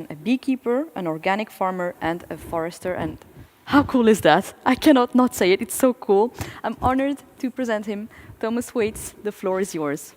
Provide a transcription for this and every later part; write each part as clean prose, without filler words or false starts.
a beekeeper, an organic farmer, and a forester. And how cool is that? I cannot not say it. It's so cool. I'm honored to present him. Thomas Waitz, the floor is yours.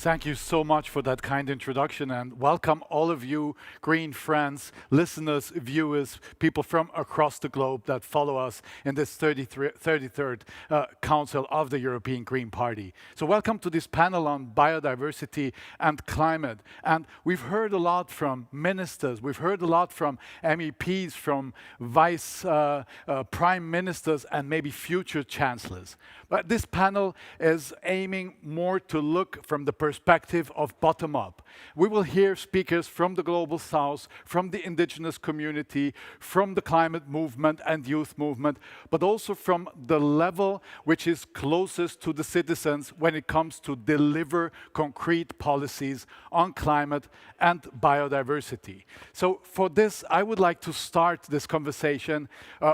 Thank you so much for that kind introduction, and welcome all of you green friends, listeners, viewers, people from across the globe that follow us in this 33rd Council of the European Green Party. So welcome to this panel on biodiversity and climate. And we've heard a lot from ministers, we've heard a lot from MEPs, from vice prime ministers, and maybe future chancellors. But this panel is aiming more to look from the perspective of bottom-up. We will hear speakers from the Global South, from the Indigenous community, from the climate movement and youth movement, but also from the level which is closest to the citizens when it comes to deliver concrete policies on climate and biodiversity. So for this, I would like to start this conversation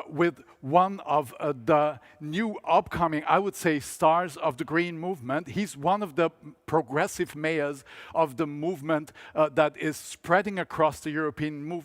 with one of the new upcoming, I would say, stars of the green movement. He's one of the progressive mayors of the movement that is spreading across the European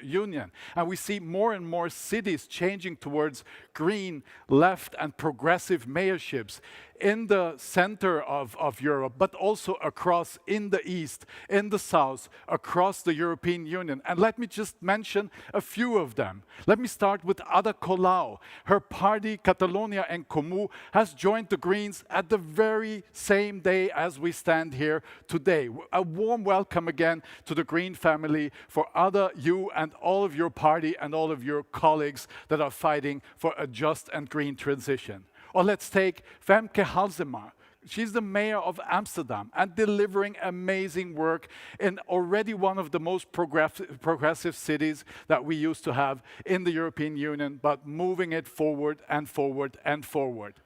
Union. And we see more and more cities changing towards green, left, and progressive mayorships in the center of Europe, but also across in the east, in the south, across the European Union. And let me just mention a few of them. Let me start with Ada Colau. Her party, Catalonia en Comú, has joined the Greens at the very same day as we stand here today. A warm welcome again to the Green family. For Ada, you and all of your party and all of your colleagues that are fighting for a just and green transition. Or let's take Femke Halsema. She's the mayor of Amsterdam and delivering amazing work in already one of the most progressive cities that we used to have in the European Union, but moving it forward and forward and forward.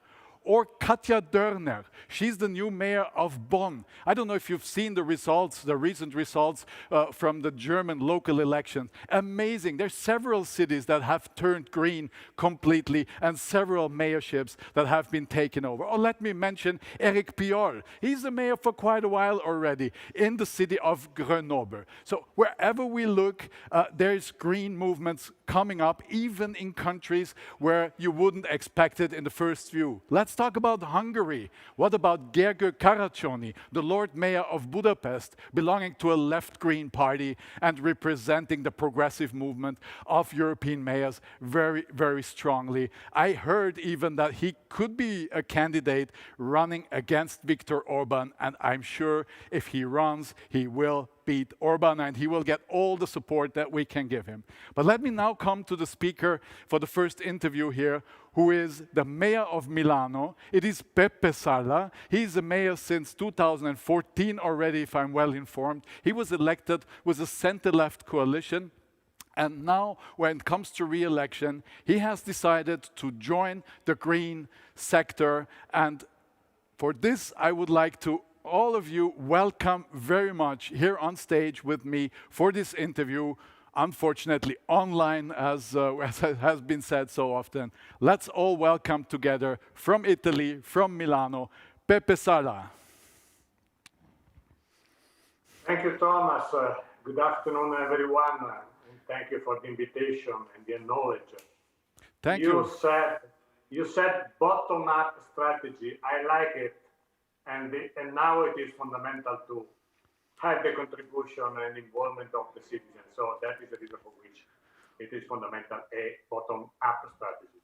Or Katja Dörner, she's the new mayor of Bonn. I don't know if you've seen the results, the recent results from the German local elections. Amazing. There's several cities that have turned green completely and several mayorships that have been taken over. Or let me mention Eric Piolle. He's the mayor for quite a while already in the city of Grenoble. So wherever we look, there's green movements coming up, even in countries where you wouldn't expect it in the first view. Let's talk about Hungary. What about Gergő Karácsony, the Lord Mayor of Budapest, belonging to a left-green party and representing the progressive movement of European mayors very, very strongly. I heard even that he could be a candidate running against Viktor Orban, and I'm sure if he runs, he will beat Orban and he will get all the support that we can give him. But let me now come to the speaker for the first interview here, who is the mayor of Milano. It is Beppe Sala. He's the mayor since 2014 already, if I'm well informed. He was elected with a center-left coalition. And now, when it comes to re-election, he has decided to join the green sector. And for this, I would like to all of you welcome very much here on stage with me for this interview, unfortunately online, as has been said so often. Let's all welcome together from Italy, from Milano, Beppe Sala. Thank you, Thomas. Good afternoon, everyone. And thank you for the invitation and the knowledge. Thank you. You said bottom-up strategy. I like it. And now it is fundamental to have the contribution and involvement of the citizens. So that is the reason for which it is fundamental, a bottom-up strategy.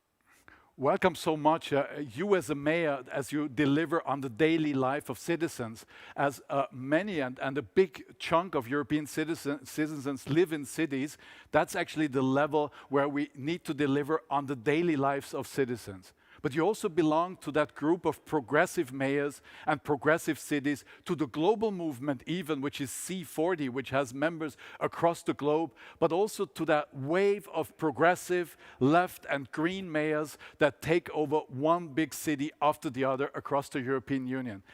Welcome so much. You as a mayor, as you deliver on the daily life of citizens, as many and a big chunk of European citizens live in cities, that's actually the level where we need to deliver on the daily lives of citizens. But you also belong to that group of progressive mayors and progressive cities, to the global movement even, which is C40, which has members across the globe, but also to that wave of progressive left and green mayors that take over one big city after the other across the European Union.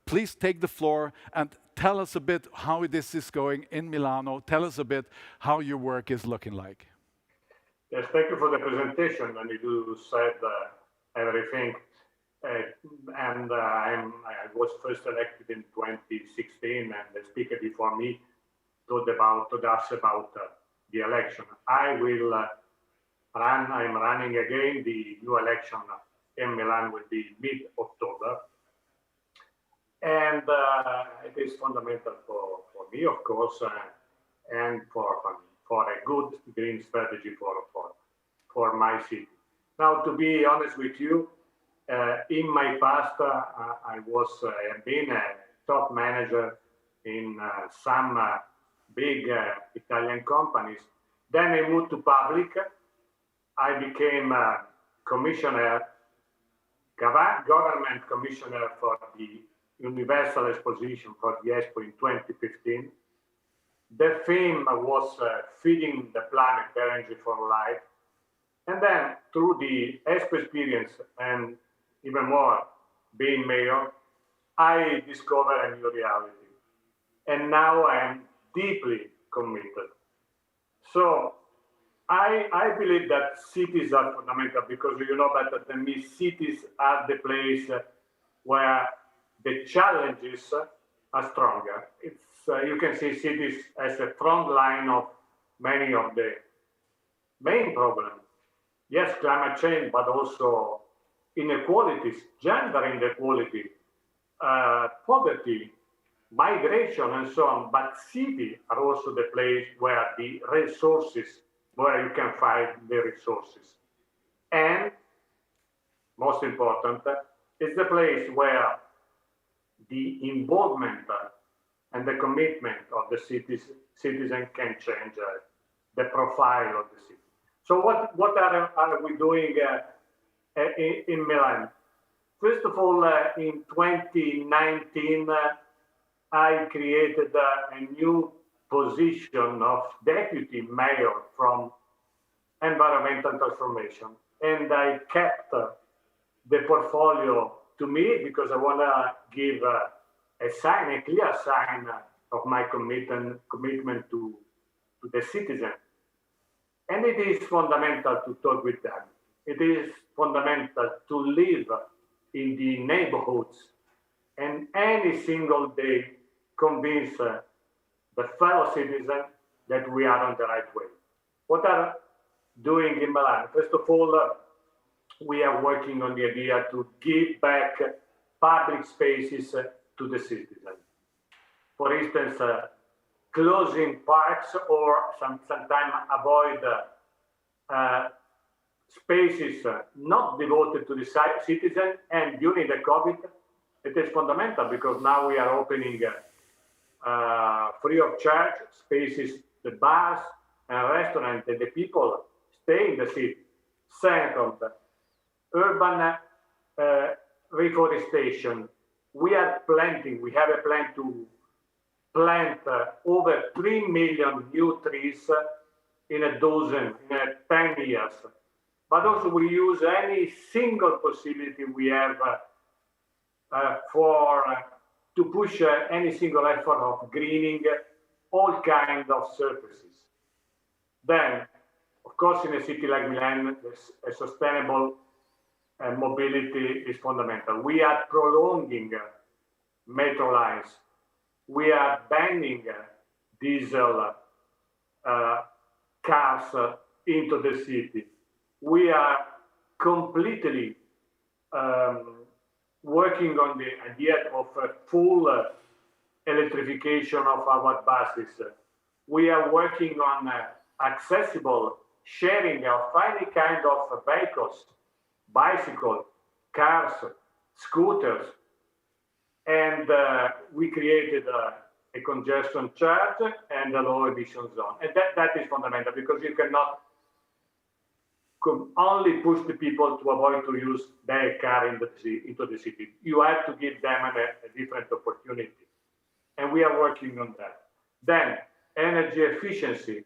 Please take the floor and tell us a bit how this is going in Milano. Tell us a bit how your work is looking like. Yes, thank you for the presentation, and you said everything. I was first elected in 2016, and the speaker before me told us about the election. I'm running again. The new election in Milan will be mid-October. And it is fundamental for me, of course, and for a good green strategy for my city. Now, to be honest with you, in my past, I have been a top manager in some big Italian companies. Then I moved to public. I became a commissioner, government commissioner for the Universal Exposition for the Expo in 2015. The theme was feeding the planet energy for life. And then through the Expo experience and even more being mayor, I discovered a new reality. And now I am deeply committed. So I believe that cities are fundamental because you know better than me, cities are the place where the challenges are stronger. It's you can see cities as a front line of many of the main problems. Yes, climate change, but also inequalities, gender inequality, poverty, migration, and so on. But cities are also the place where the resources, where you can find the resources. And most important, is the place where the involvement and the commitment of the citizen can change the profile of the city. So what are we doing in Milan? First of all, in 2019, I created a new position of deputy mayor from environmental transformation. And I kept the portfolio to me because I want to give a clear sign of my commitment to the citizen. And it is fundamental to talk with them. It is fundamental to live in the neighborhoods and any single day convince the fellow citizen that we are on the right way. What are doing in Milan? First of all, we are working on the idea to give back public spaces to the citizen. For instance, closing parks or sometimes avoid spaces not devoted to the citizen. And during the COVID, it is fundamental because now we are opening free of charge spaces, the bars and restaurants, and the people stay in the city. Second, urban reforestation. We have a plan to plant over 3 million new trees in 10 years. But also we use any single possibility we have to push any single effort of greening all kinds of surfaces. Then, of course, in a city like Milan, a sustainable mobility is fundamental. We are prolonging metro lines. We are banning diesel cars into the city. We are completely working on the idea of full electrification of our buses. We are working on accessible sharing of any kind of vehicles, bicycles, cars, scooters. And we created a congestion charge and a low emission zone. And that is fundamental because you cannot only push the people to avoid to use their car into the city. You have to give them a different opportunity. And we are working on that. Then energy efficiency.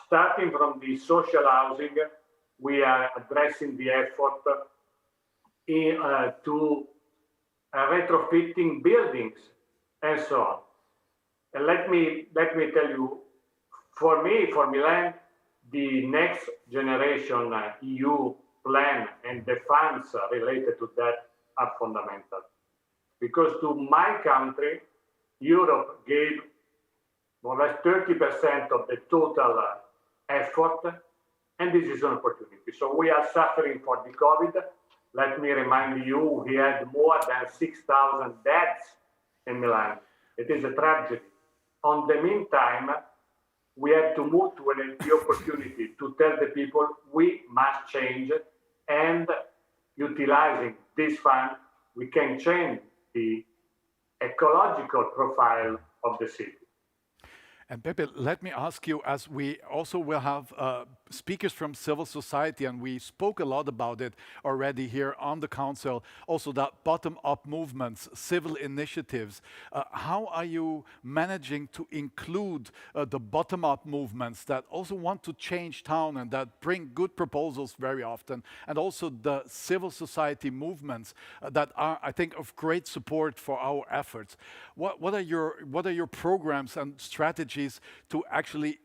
Starting from the social housing, we are addressing the effort to retrofitting buildings and so on. And let me tell you, for me, for Milan, the next generation EU plan and the funds related to that are fundamental. Because to my country, Europe gave more or less 30% of the total effort, and this is an opportunity. So we are suffering for the COVID. Let me remind you, we had more than 6,000 deaths in Milan. It is a tragedy. On the meantime, we have to move to the opportunity to tell the people we must change, and utilizing this fund, we can change the ecological profile of the city. And Beppe, let me ask you, as we also will have speakers from civil society, and we spoke a lot about it already here on the council, also that bottom-up movements, civil initiatives. How are you managing to include the bottom-up movements that also want to change town and that bring good proposals very often, and also the civil society movements that are, I think, of great support for our efforts? What are your programs and strategies to actually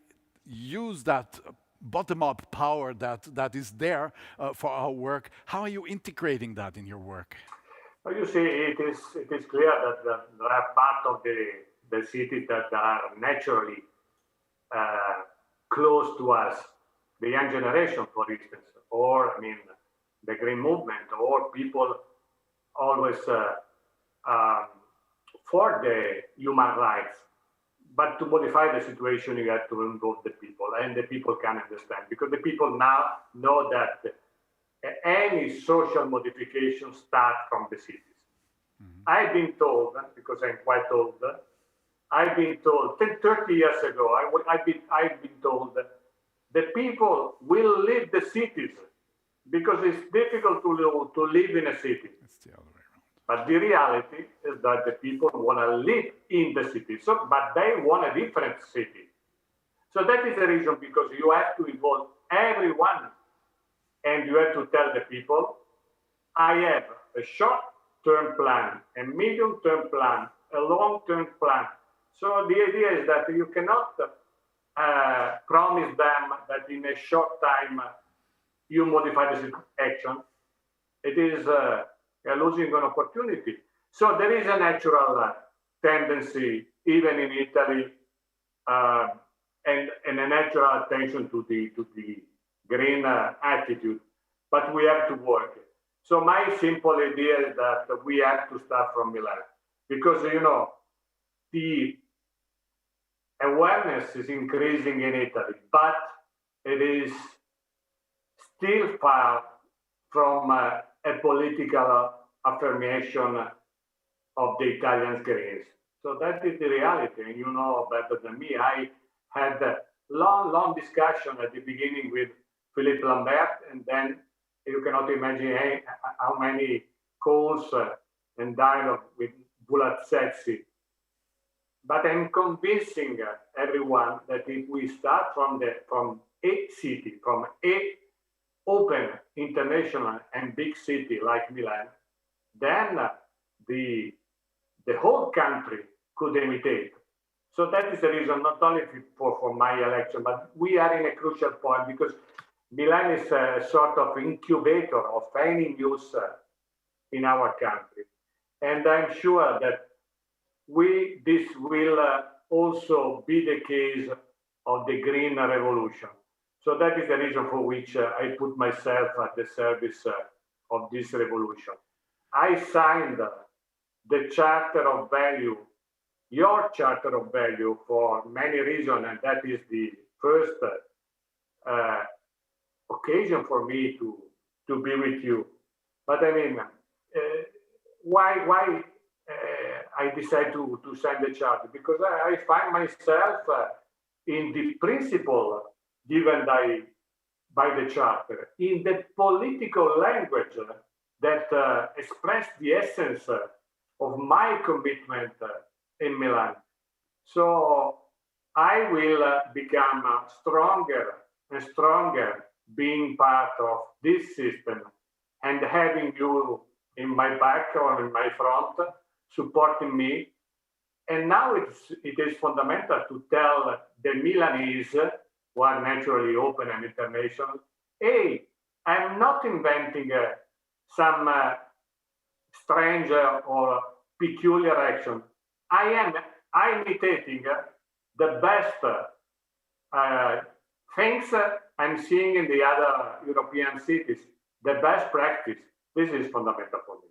use that bottom-up power that is there for our work? How are you integrating that in your work? Well, you see, it is clear that there are parts of the city that are naturally close to us, the young generation, for instance, or the green movement, or people always for the human rights. But to modify the situation, you have to involve the people, and the people can understand, because the people now know that any social modification starts from the cities. Mm-hmm. I've been told, because I'm quite old, I've been told 30 years ago, I've been told that the people will leave the cities because it's difficult to live in a city. It's the other way around. But the reality is that the people want to live in the city, but they want a different city. So that is the reason, because you have to involve everyone, and you have to tell the people, I have a short-term plan, a medium-term plan, a long-term plan. So the idea is that you cannot promise them that in a short time you modify the situation. It is losing an opportunity. So there is a natural tendency, even in Italy, and a natural attention to the green attitude, but we have to work. So my simple idea is that we have to start from Milan, because the awareness is increasing in Italy, but it is still far from a political affirmation of the Italian Greens. So that is the reality, and you know better than me. I had a long discussion at the beginning with Philippe Lambert, and then you cannot imagine how many calls and dialogue with Bulatsetsi. But I'm convincing everyone that if we start from a city, from a open international and big city like Milan, then the whole country could imitate. So that is the reason, not only for my election, but we are in a crucial point, because Milan is a sort of incubator of any news in our country. And I'm sure that this will also be the case of the Green Revolution. So that is the reason for which I put myself at the service of this revolution. I signed the Charter of Value, your Charter of Value, for many reasons, and that is the first occasion for me to be with you. But why I decided to sign the charter? Because I find myself in the principle given by the charter, in the political language that expressed the essence of my commitment in Milan. So I will become stronger and stronger being part of this system, and having you in my back or in my front, supporting me. And now it is fundamental to tell the Milanese who are naturally open and international. I'm not inventing some strange or peculiar action. I'm imitating the best things I'm seeing in the other European cities, the best practice. This is fundamental for me.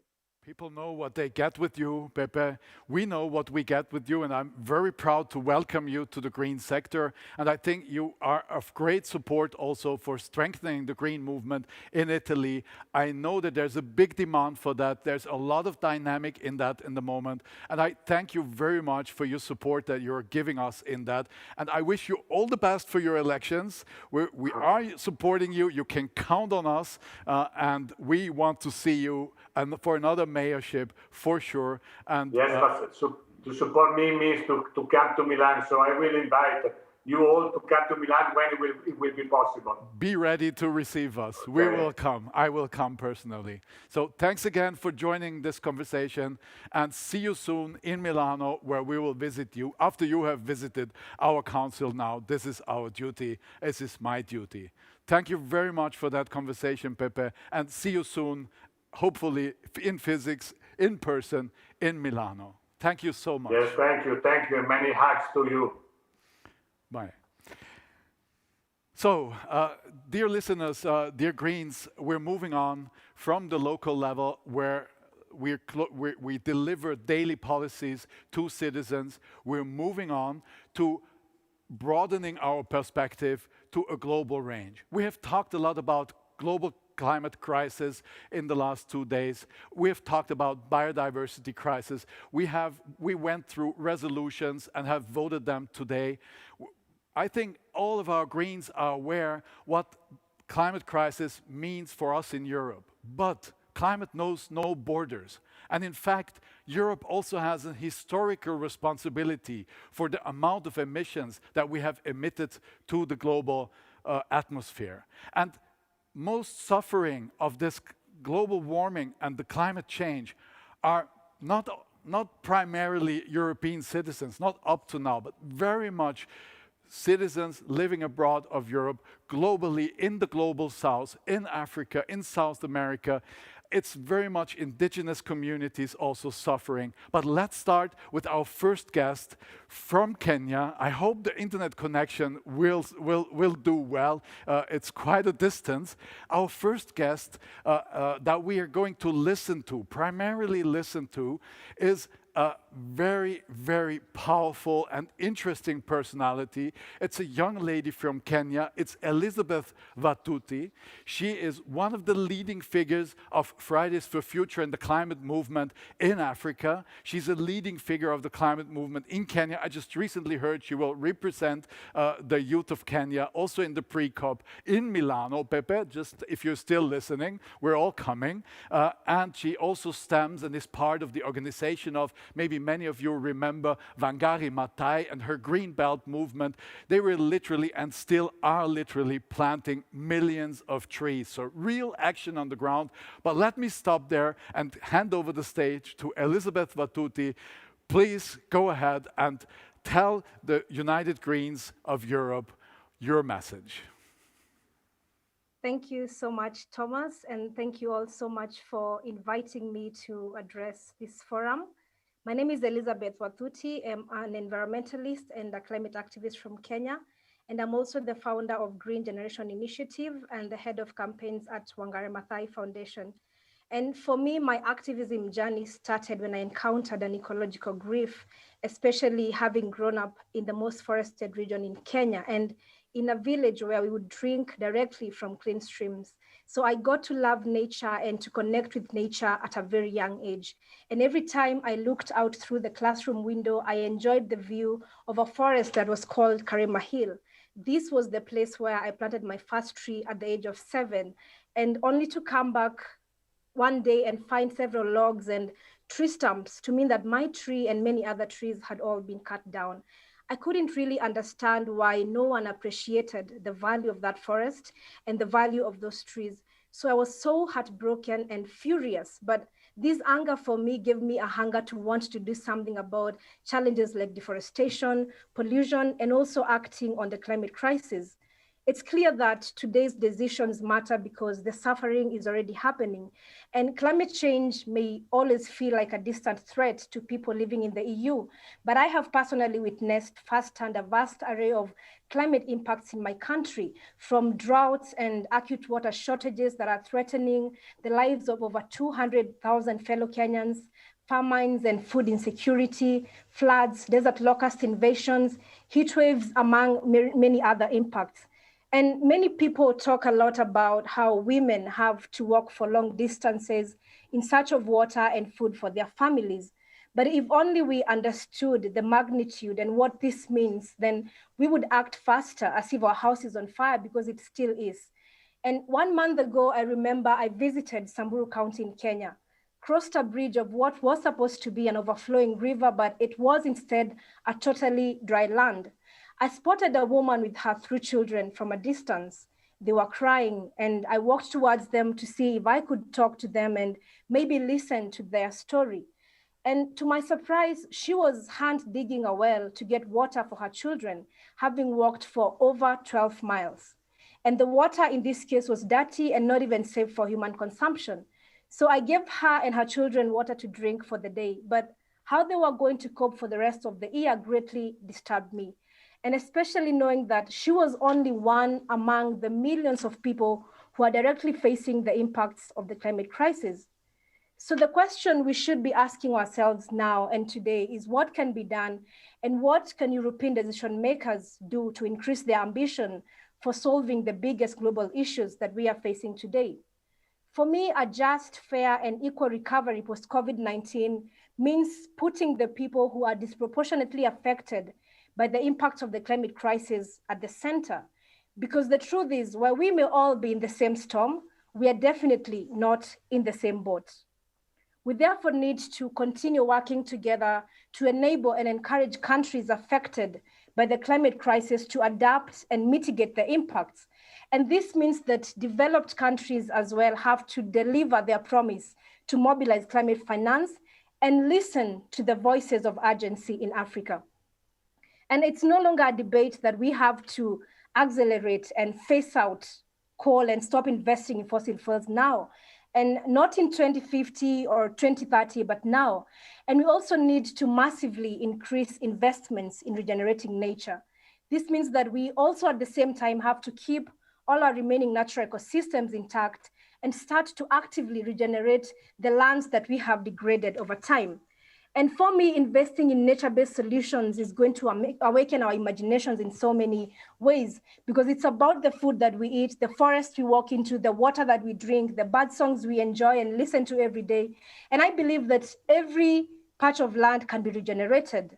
People know what they get with you, Beppe. We know what we get with you, and I'm very proud to welcome you to the green sector. And I think you are of great support also for strengthening the green movement in Italy. I know that there's a big demand for that. There's a lot of dynamic in that in the moment. And I thank you very much for your support that you're giving us in that. And I wish you all the best for your elections. We are supporting you. You can count on us. And we want to see you and for another mayorship for sure. And yes, but to support me means to come to Milan. So I will invite you all to come to Milan when it will be possible. Be ready to receive us. Okay. We will come. I will come personally. So thanks again for joining this conversation, and see you soon in Milano, where we will visit you after you have visited our council now. This is our duty. This is my duty. Thank you very much for that conversation, Beppe, and see you soon, hopefully in physics, in person, in Milano. Thank you so much. Yes, thank you, and many hugs to you. Bye. So, dear listeners, dear Greens, we're moving on from the local level where we deliver daily policies to citizens. We're moving on to broadening our perspective to a global range. We have talked a lot about global climate crisis in the last 2 days. We have talked about biodiversity crisis. We went through resolutions and have voted them today. I think all of our Greens are aware what climate crisis means for us in Europe. But climate knows no borders. And in fact, Europe also has a historical responsibility for the amount of emissions that we have emitted to the global atmosphere. And most suffering of this global warming and the climate change are not primarily European citizens, not up to now, but very much citizens living abroad of Europe, globally, in the global south, in Africa, in South America. It's very much indigenous communities also suffering. But let's start with our first guest from Kenya. I hope the internet connection will do well. It's quite a distance. Our first guest that we are going to primarily listen to, is a very, very powerful and interesting personality. It's a young lady from Kenya. It's Elizabeth Wathuti. She is one of the leading figures of Fridays for Future and the climate movement in Africa. She's a leading figure of the climate movement in Kenya. I just recently heard she will represent the youth of Kenya, also in the pre-COP in Milano. Beppe, just if you're still listening, we're all coming. And she also stems and is part of the organization of, maybe many of you remember, Wangari Maathai and her Green Belt movement. They were literally, and still are literally, planting millions of trees. So real action on the ground. But let me stop there and hand over the stage to Elizabeth Wathuti. Please go ahead and tell the United Greens of Europe your message. Thank you so much, Thomas, and thank you all so much for inviting me to address this forum. My name is Elizabeth Wathuti. I'm an environmentalist and a climate activist from Kenya, and I'm also the founder of Green Generation Initiative and the head of campaigns at Wangari Maathai Foundation. And for me, my activism journey started when I encountered an ecological grief, especially having grown up in the most forested region in Kenya and in a village where we would drink directly from clean streams. So I got to love nature and to connect with nature at a very young age. And every time I looked out through the classroom window, I enjoyed the view of a forest that was called Karema Hill. This was the place where I planted my first tree at the age of 7, and only to come back one day and find several logs and tree stumps to mean that my tree and many other trees had all been cut down. I couldn't really understand why no one appreciated the value of that forest and the value of those trees. So I was so heartbroken and furious, but this anger for me gave me a hunger to want to do something about challenges like deforestation, pollution, and also acting on the climate crisis. It's clear that today's decisions matter because the suffering is already happening. And climate change may always feel like a distant threat to people living in the EU, but I have personally witnessed firsthand a vast array of climate impacts in my country, from droughts and acute water shortages that are threatening the lives of over 200,000 fellow Kenyans, famines and food insecurity, floods, desert locust invasions, heat waves, among many other impacts. And many people talk a lot about how women have to walk for long distances in search of water and food for their families. But if only we understood the magnitude and what this means, then we would act faster as if our house is on fire, because it still is. And 1 month ago, I remember I visited Samburu County in Kenya, crossed a bridge of what was supposed to be an overflowing river, but it was instead a totally dry land. I spotted a woman with her 3 children from a distance. They were crying, and I walked towards them to see if I could talk to them and maybe listen to their story. And to my surprise, she was hand digging a well to get water for her children, having walked for over 12 miles. And the water in this case was dirty and not even safe for human consumption. So I gave her and her children water to drink for the day, but how they were going to cope for the rest of the year greatly disturbed me. And especially knowing that she was only one among the millions of people who are directly facing the impacts of the climate crisis. So the question we should be asking ourselves now and today is, what can be done, and what can European decision makers do to increase their ambition for solving the biggest global issues that we are facing today? For me, a just, fair, and equal recovery post-COVID-19 means putting the people who are disproportionately affected by the impact of the climate crisis at the center. Because the truth is, while we may all be in the same storm, we are definitely not in the same boat. We therefore need to continue working together to enable and encourage countries affected by the climate crisis to adapt and mitigate the impacts. And this means that developed countries as well have to deliver their promise to mobilize climate finance and listen to the voices of urgency in Africa. And it's no longer a debate that we have to accelerate and phase out coal and stop investing in fossil fuels now, and not in 2050 or 2030, but now. And we also need to massively increase investments in regenerating nature. This means that we also at the same time have to keep all our remaining natural ecosystems intact and start to actively regenerate the lands that we have degraded over time. And for me, investing in nature-based solutions is going to awaken our imaginations in so many ways, because it's about the food that we eat, the forest we walk into, the water that we drink, the bird songs we enjoy and listen to every day. And I believe that every patch of land can be regenerated.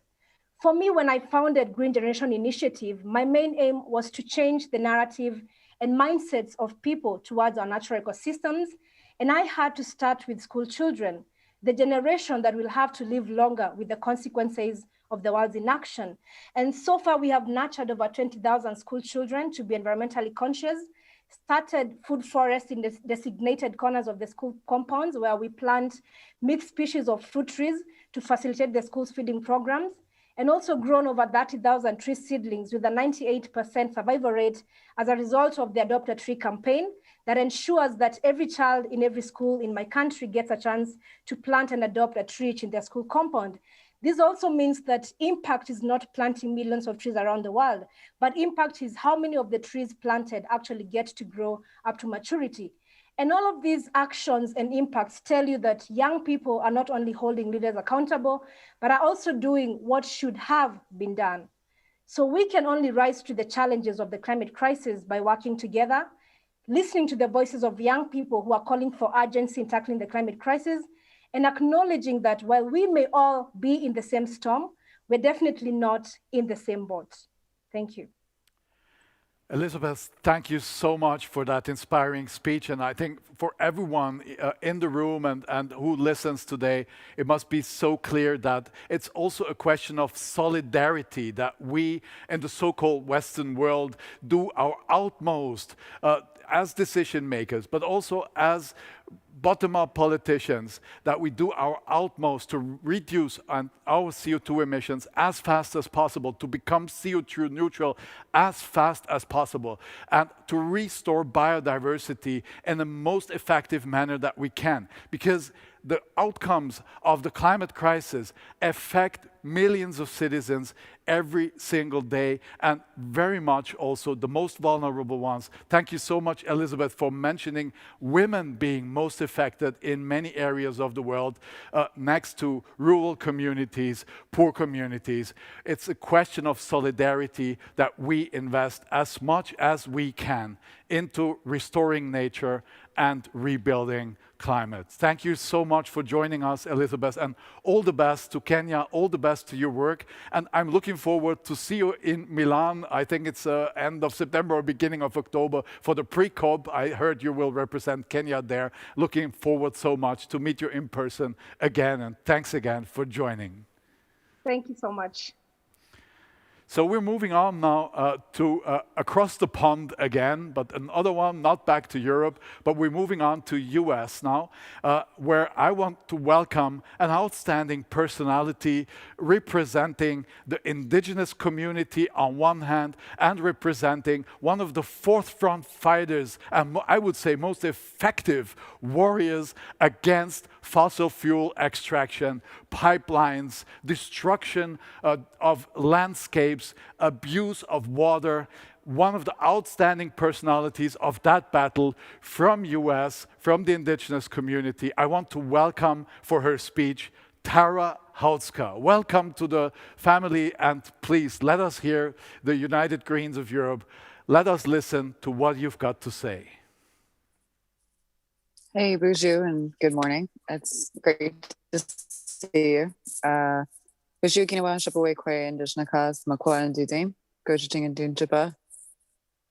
For me, when I founded Green Generation Initiative, my main aim was to change the narrative and mindsets of people towards our natural ecosystems. And I had to start with school children, the generation that will have to live longer with the consequences of the world's inaction. And so far, we have nurtured over 20,000 school children to be environmentally conscious, started food forests in the designated corners of the school compounds where we plant mixed species of fruit trees to facilitate the school's feeding programs, and also grown over 30,000 tree seedlings with a 98% survival rate as a result of the Adopt a Tree campaign that ensures that every child in every school in my country gets a chance to plant and adopt a tree in their school compound. This also means that impact is not planting millions of trees around the world, but impact is how many of the trees planted actually get to grow up to maturity. And all of these actions and impacts tell you that young people are not only holding leaders accountable, but are also doing what should have been done. So we can only rise to the challenges of the climate crisis by working together, listening to the voices of young people who are calling for urgency in tackling the climate crisis, and acknowledging that while we may all be in the same storm, we're definitely not in the same boat. Thank you. Elizabeth, thank you so much for that inspiring speech. And I think for everyone in the room and who listens today, it must be so clear that it's also a question of solidarity, that we in the so-called Western world do our utmost as decision makers, but also as bottom-up politicians, that we do our utmost to reduce our CO2 emissions as fast as possible, to become CO2 neutral as fast as possible, and to restore biodiversity in the most effective manner that we can. Because the outcomes of the climate crisis affect millions of citizens every single day, and very much also the most vulnerable ones. Thank you so much, Elizabeth, for mentioning women being most affected in many areas of the world, next to rural communities, poor communities. It's a question of solidarity that we invest as much as we can into restoring nature and rebuilding climate. Thank you so much for joining us, Elizabeth, and all the best to Kenya, all the best to your work. And I'm looking forward to see you in Milan. I think it's end of September or beginning of October for the pre-COP. I heard you will represent Kenya there. Looking forward so much to meet you in person again, and thanks again for joining. Thank you so much. So we're moving on now to across the pond again, but another one, not back to Europe, but we're moving on to US now, where I want to welcome an outstanding personality representing the indigenous community on one hand, and representing one of the forefront fighters, and I would say most effective warriors against fossil fuel extraction, pipelines, destruction of landscapes, abuse of water. One of the outstanding personalities of that battle from US, from the indigenous community. I want to welcome for her speech, Tara Houska. Welcome to the family, and please let us hear the United Greens of Europe. Let us listen to what you've got to say. Hey, bonjour, and good morning. It's great to see you. Bonjour, Kinawa, Shapawe, Kwe, Indigenous, Makwa, and Dudame, Gojiting and Dunjiba.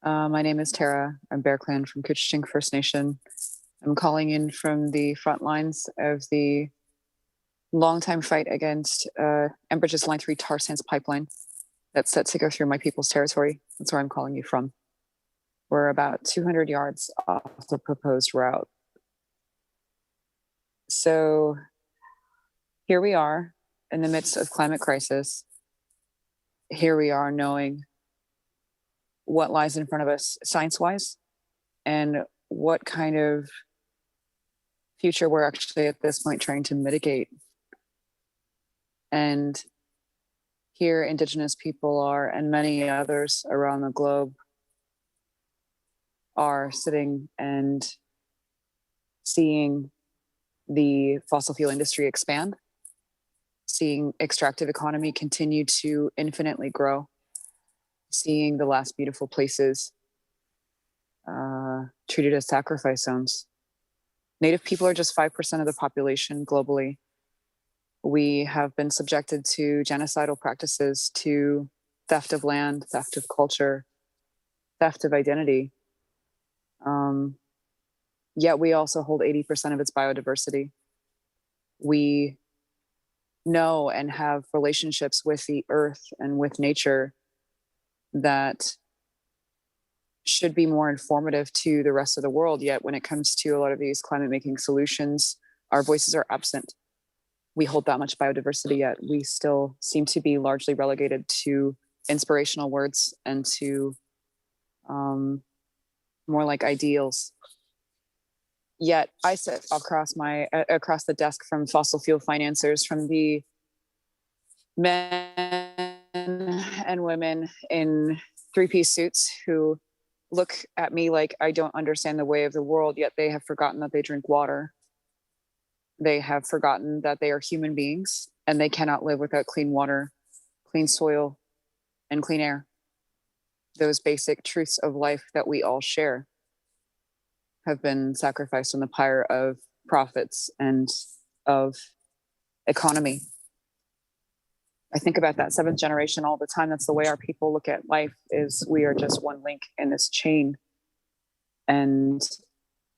My name is Tara. I'm Bear Clan from Couchiching First Nation. I'm calling in from the front lines of the long-time fight against Enbridge's Line 3 tar sands pipeline that's set to go through my people's territory. That's where I'm calling you from. We're about 200 yards off the proposed route. So here we are in the midst of climate crisis. Here we are knowing what lies in front of us science-wise and what kind of future we're actually at this point trying to mitigate. And here Indigenous people are, and many others around the globe are sitting and seeing the fossil fuel industry expand, seeing extractive economy continue to infinitely grow, seeing the last beautiful places treated as sacrifice zones. Native people are just 5% of the population globally. We have been subjected to genocidal practices, to theft of land, theft of culture, theft of identity. Yet we also hold 80% of its biodiversity. We know and have relationships with the earth and with nature that should be more informative to the rest of the world. Yet when it comes to a lot of these climate making solutions, our voices are absent. We hold that much biodiversity, yet we still seem to be largely relegated to inspirational words and to more like ideals. Yet I sit across the desk from fossil fuel financiers, from the men and women in three-piece suits who look at me like I don't understand the way of the world, yet they have forgotten that they drink water. They have forgotten that they are human beings and they cannot live without clean water, clean soil, and clean air. Those basic truths of life that we all share have been sacrificed on the pyre of profits and of economy. I think about that seventh generation all the time. That's the way our people look at life, is we are just one link in this chain. And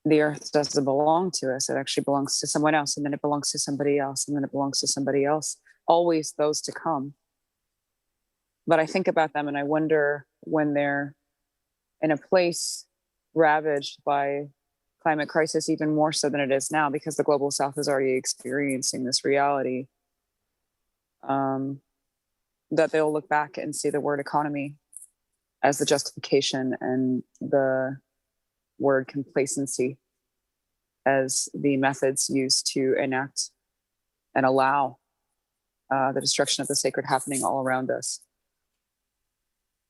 the earth doesn't belong to us. It actually belongs to someone else, and then it belongs to somebody else, and then it belongs to somebody else, always those to come. But I think about them and I wonder, when they're in a place ravaged by climate crisis even more so than it is now, because the global south is already experiencing this reality, that they'll look back and see the word economy as the justification and the word complacency as the methods used to enact and allow the destruction of the sacred happening all around us.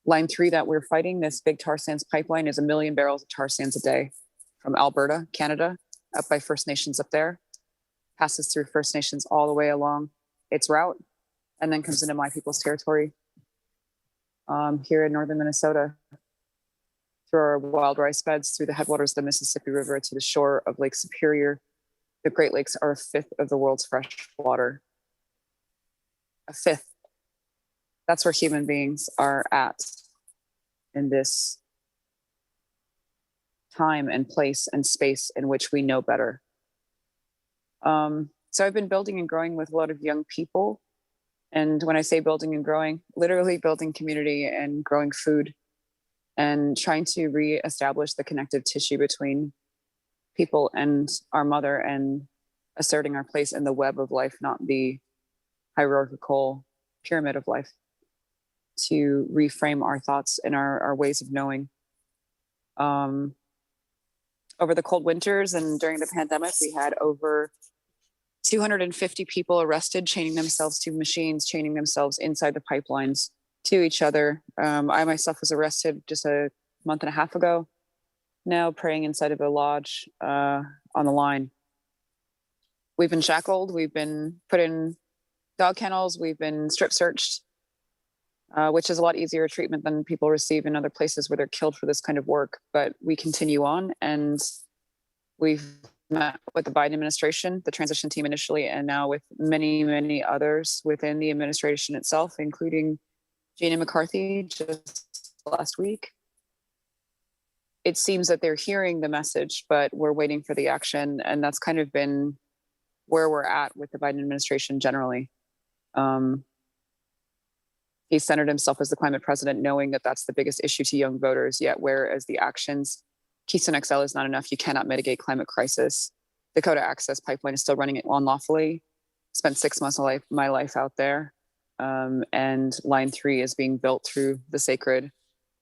Line 3 that we're fighting, this big tar sands pipeline, is 1 million barrels of tar sands a day from Alberta, Canada, up by First Nations up there, passes through First Nations all the way along its route, and then comes into my people's territory here in northern Minnesota, through our wild rice beds, through the headwaters of the Mississippi River to the shore of Lake Superior. The Great Lakes are 1/5 of the world's fresh water. 1/5. That's where human beings are at in this time and place and space in which we know better. So I've been building and growing with a lot of young people. And when I say building and growing, literally building community and growing food and trying to reestablish the connective tissue between people and our mother, and asserting our place in the web of life, not the hierarchical pyramid of life, to reframe our thoughts and our ways of knowing. Over the cold winters and during the pandemic, we had over 250 people arrested, chaining themselves to machines, chaining themselves inside the pipelines to each other. I myself was arrested just a month and a half ago, now praying inside of a lodge on the line. We've been shackled, we've been put in dog kennels, we've been strip searched, which is a lot easier treatment than people receive in other places where they're killed for this kind of work. But we continue on, and we've met with the Biden administration, the transition team initially, and now with many, many others within the administration itself, including Gina McCarthy just last week. It seems that they're hearing the message, but we're waiting for the action. And that's kind of been where we're at with the Biden administration generally. He centered himself as the climate president, knowing that that's the biggest issue to young voters, yet whereas the actions, Keystone XL is not enough, you cannot mitigate climate crisis. Dakota Access Pipeline is still running it unlawfully. Spent 6 months of my life out there. And Line 3 is being built through the sacred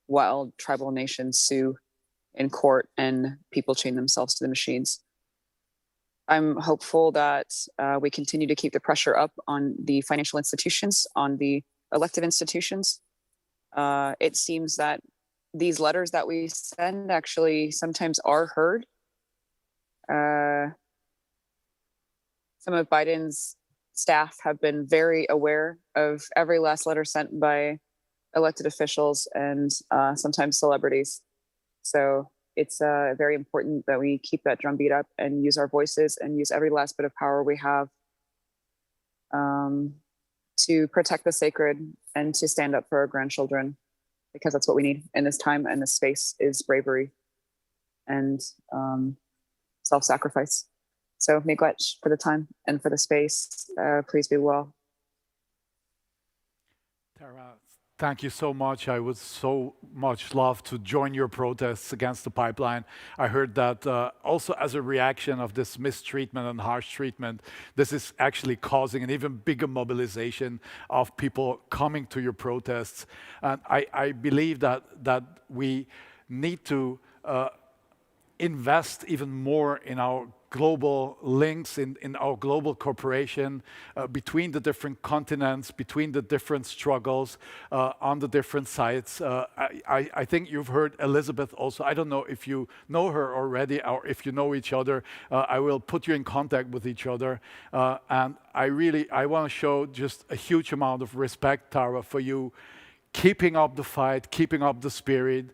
wild tribal nations Sioux in court, and people chain themselves to the machines. I'm hopeful that we continue to keep the pressure up on the financial institutions, on the elected institutions. It seems that these letters that we send actually sometimes are heard. Some of Biden's staff have been very aware of every last letter sent by elected officials and sometimes celebrities. So it's very important that we keep that drumbeat up and use our voices and use every last bit of power we have to protect the sacred and to stand up for our grandchildren, because that's what we need in this time and this space is bravery and self-sacrifice. So miigwech for the time and for the space. Please be well. Tara, thank you so much. I would so much love to join your protests against the pipeline. I heard that also as a reaction of this mistreatment and harsh treatment, this is actually causing an even bigger mobilization of people coming to your protests. And I believe that we need to invest even more in our global links, in our global cooperation between the different continents, between the different struggles on the different sites. I think you've heard Elizabeth also. I don't know if you know her already or if you know each other. I will put you in contact with each other. And I want to show just a huge amount of respect, Tara, for you keeping up the fight, keeping up the spirit,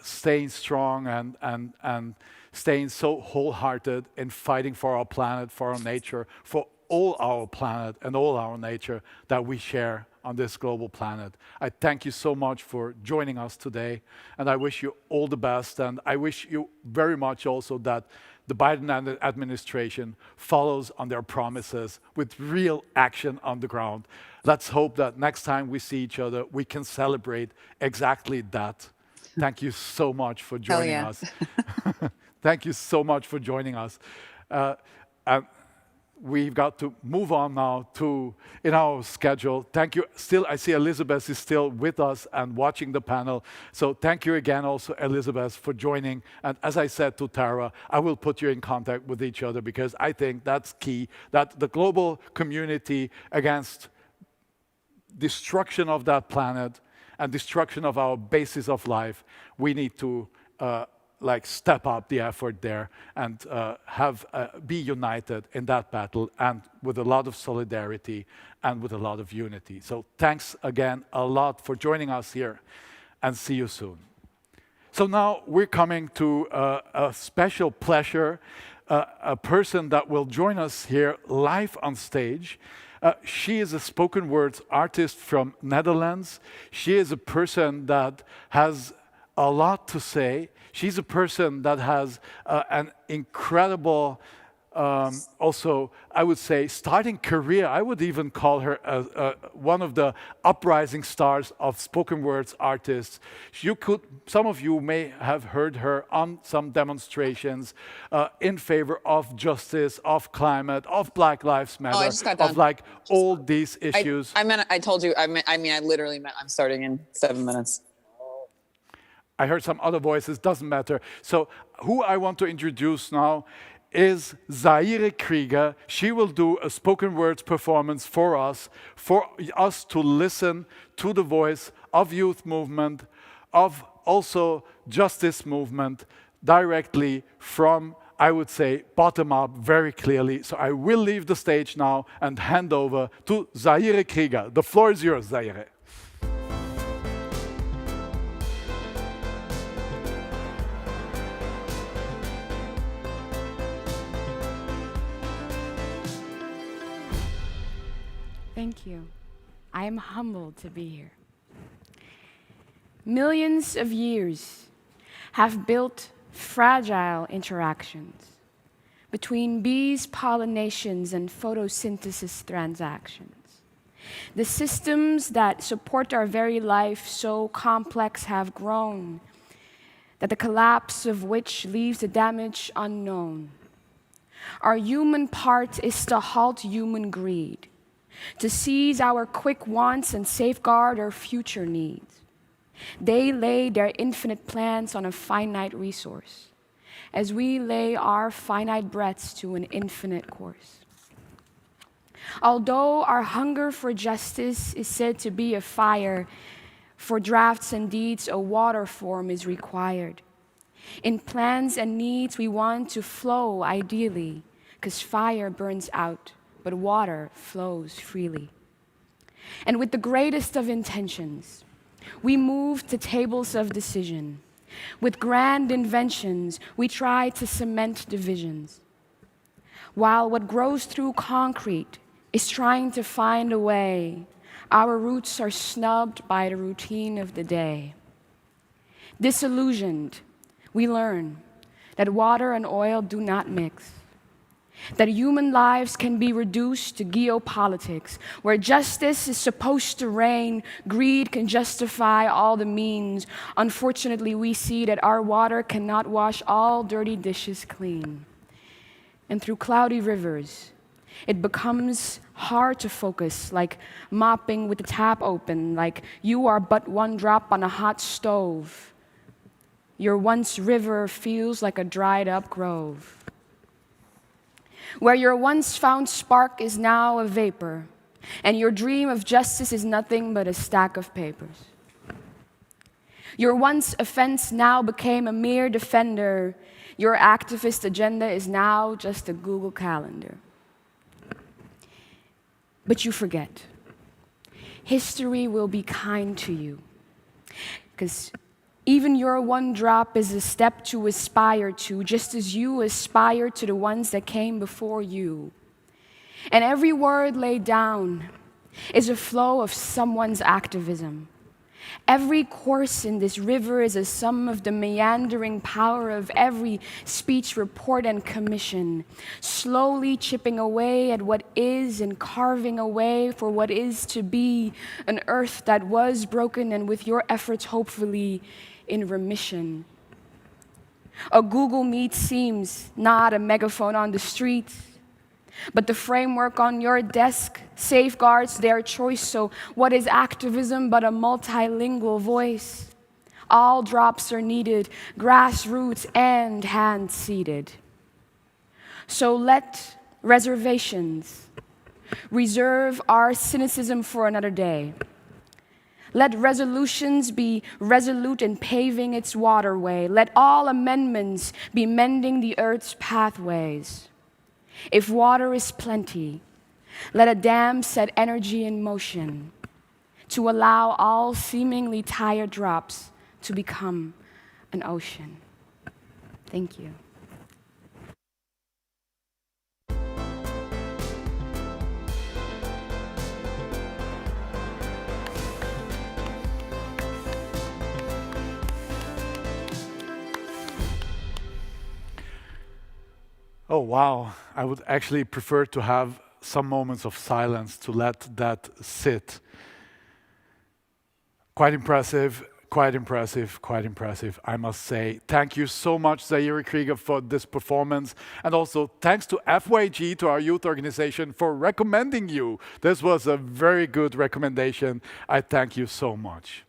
staying strong and staying so wholehearted in fighting for our planet, for our nature, for all our planet and all our nature that we share on this global planet. I thank you so much for joining us today, and I wish you all the best, and I wish you very much also that the Biden administration follows on their promises with real action on the ground. Let's hope that next time we see each other, we can celebrate exactly that. Thank you so much for joining us. Thank you so much for joining us. And we've got to move on now to, in our schedule. Thank you. Still, I see Elizabeth is still with us and watching the panel. So thank you again also, Elizabeth, for joining. And as I said to Tara, I will put you in contact with each other because I think that's key, that the global community against destruction of that planet and destruction of our basis of life, we need to step up the effort there and be united in that battle, and with a lot of solidarity and with a lot of unity. So thanks again a lot for joining us here, and see you soon. So now we're coming to a special pleasure, a person that will join us here live on stage. She is a spoken words artist from Netherlands. She is a person that has a lot to say. She's a person that has an incredible, also, I would say, starting career. I would even call her one of the uprising stars of spoken words artists. Some of you may have heard her on some demonstrations in favor of justice, of climate, of Black Lives Matter, I just got done. of like all these issues. I literally meant I'm starting in 7 minutes. I heard some other voices, doesn't matter. So who I want to introduce now is Zaïre Krieger. She will do a spoken words performance for us to listen to the voice of youth movement, of also justice movement, directly from, I would say, bottom up very clearly. So I will leave the stage now and hand over to Zaïre Krieger. The floor is yours, Zaïre. Thank you. I am humbled to be here. Millions of years have built fragile interactions between bees' pollinations and photosynthesis transactions. The systems that support our very life, so complex, have grown, that the collapse of which leaves the damage unknown. Our human part is to halt human greed, to seize our quick wants and safeguard our future needs. They lay their infinite plans on a finite resource, as we lay our finite breaths to an infinite course. Although our hunger for justice is said to be a fire, for drafts and deeds a water form is required. In plans and needs we want to flow ideally, 'cause fire burns out, but water flows freely. And with the greatest of intentions, we move to tables of decision. With grand inventions, we try to cement divisions. While what grows through concrete is trying to find a way, our roots are snubbed by the routine of the day. Disillusioned, we learn that water and oil do not mix, that human lives can be reduced to geopolitics, where justice is supposed to reign, greed can justify all the means. Unfortunately, we see that our water cannot wash all dirty dishes clean. And through cloudy rivers, it becomes hard to focus, like mopping with the tap open, like you are but one drop on a hot stove. Your once river feels like a dried up grove. Where your once found spark is now a vapor, and your dream of justice is nothing but a stack of papers. Your once offense now became a mere defender. Your activist agenda is now just a Google Calendar. But you forget. History will be kind to you, because even your one drop is a step to aspire to, just as you aspire to the ones that came before you. And every word laid down is a flow of someone's activism. Every course in this river is a sum of the meandering power of every speech, report, and commission, slowly chipping away at what is and carving away for what is to be an earth that was broken and with your efforts hopefully in remission. A Google Meet seems not a megaphone on the street, but the framework on your desk safeguards their choice. So what is activism but a multilingual voice? All drops are needed, grassroots and hand-seeded. So let reservations reserve our cynicism for another day. Let resolutions be resolute in paving its waterway. Let all amendments be mending the earth's pathways. If water is plenty, let a dam set energy in motion to allow all seemingly tired drops to become an ocean. Thank you. Oh, wow. I would actually prefer to have some moments of silence to let that sit. Quite impressive, quite impressive, quite impressive, I must say. Thank you so much, Zaïre Krieger, for this performance. And also thanks to FYG, to our youth organization, for recommending you. This was a very good recommendation. I thank you so much.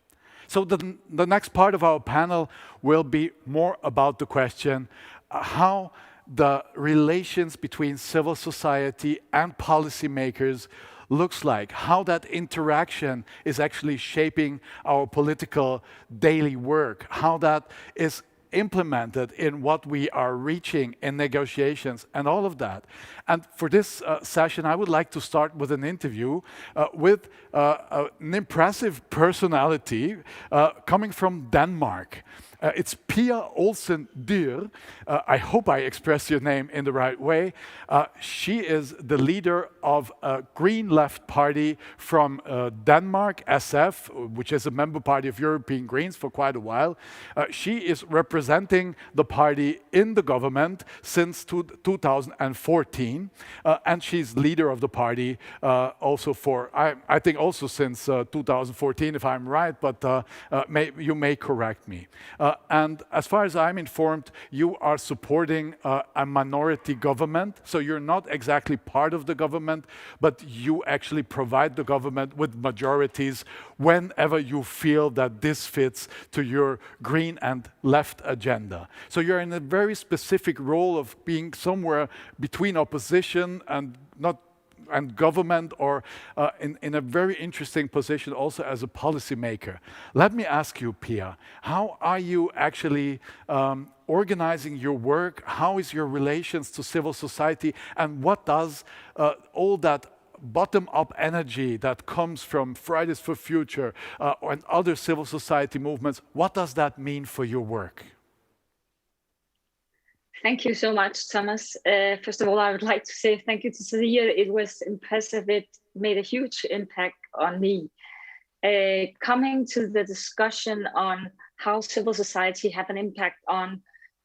So the next part of our panel will be more about the question, how the relations between civil society and policymakers looks like, how that interaction is actually shaping our political daily work, how that is implemented in what we are reaching in negotiations and all of that. And for this session, I would like to start with an interview with an impressive personality coming from Denmark. It's Pia Olsen Dyhr. I hope I expressed your name in the right way. She is the leader of a Green Left party from Denmark, SF, which is a member party of European Greens for quite a while. She is representing the party in the government since 2014, and she's leader of the party also for, I think also since 2014, if I'm right, but you may correct me. And as far as I'm informed, you are supporting a minority government. So you're not exactly part of the government, but you actually provide the government with majorities whenever you feel that this fits to your green and left agenda. So you're in a very specific role of being somewhere between opposition and government, or in a very interesting position also as a policymaker. Let me ask you, Pia, how are you actually organizing your work? How is your relations to civil society? And what does all that bottom-up energy that comes from Fridays for Future and other civil society movements, what does that mean for your work? Thank you so much, Thomas. First of all, I would like to say thank you to Zaïre. It was impressive. It made a huge impact on me. Coming to the discussion on how civil society have an impact on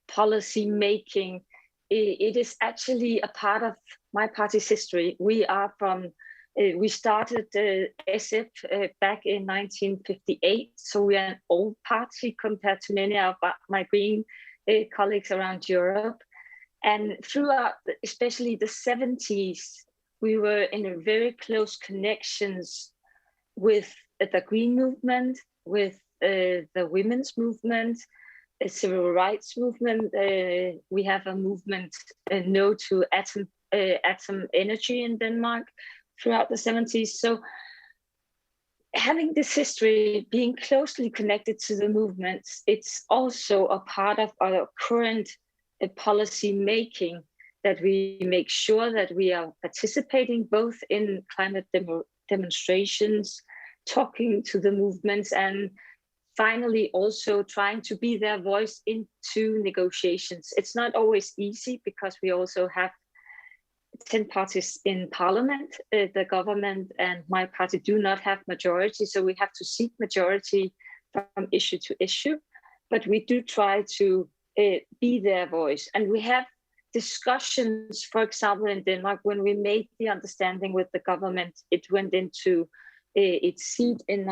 policy making, it is actually a part of my party's history. We started SF back in 1958, so we are an old party compared to many of my green colleagues around Europe. And throughout, especially the 70s, we were in a very close connections with the Green movement, with the women's movement, a civil rights movement. We have a movement, No to Atom Energy in Denmark throughout the 70s. So having this history, being closely connected to the movements, it's also a part of our current policy making, that we make sure that we are participating both in climate demonstrations, talking to the movements, and finally also trying to be their voice into negotiations. It's not always easy because we also have 10 parties in parliament. The government and my party do not have majority, so we have to seek majority from issue to issue. But we do try to be their voice. And we have discussions, for example, in Denmark, when we made the understanding with the government, it went into its seat in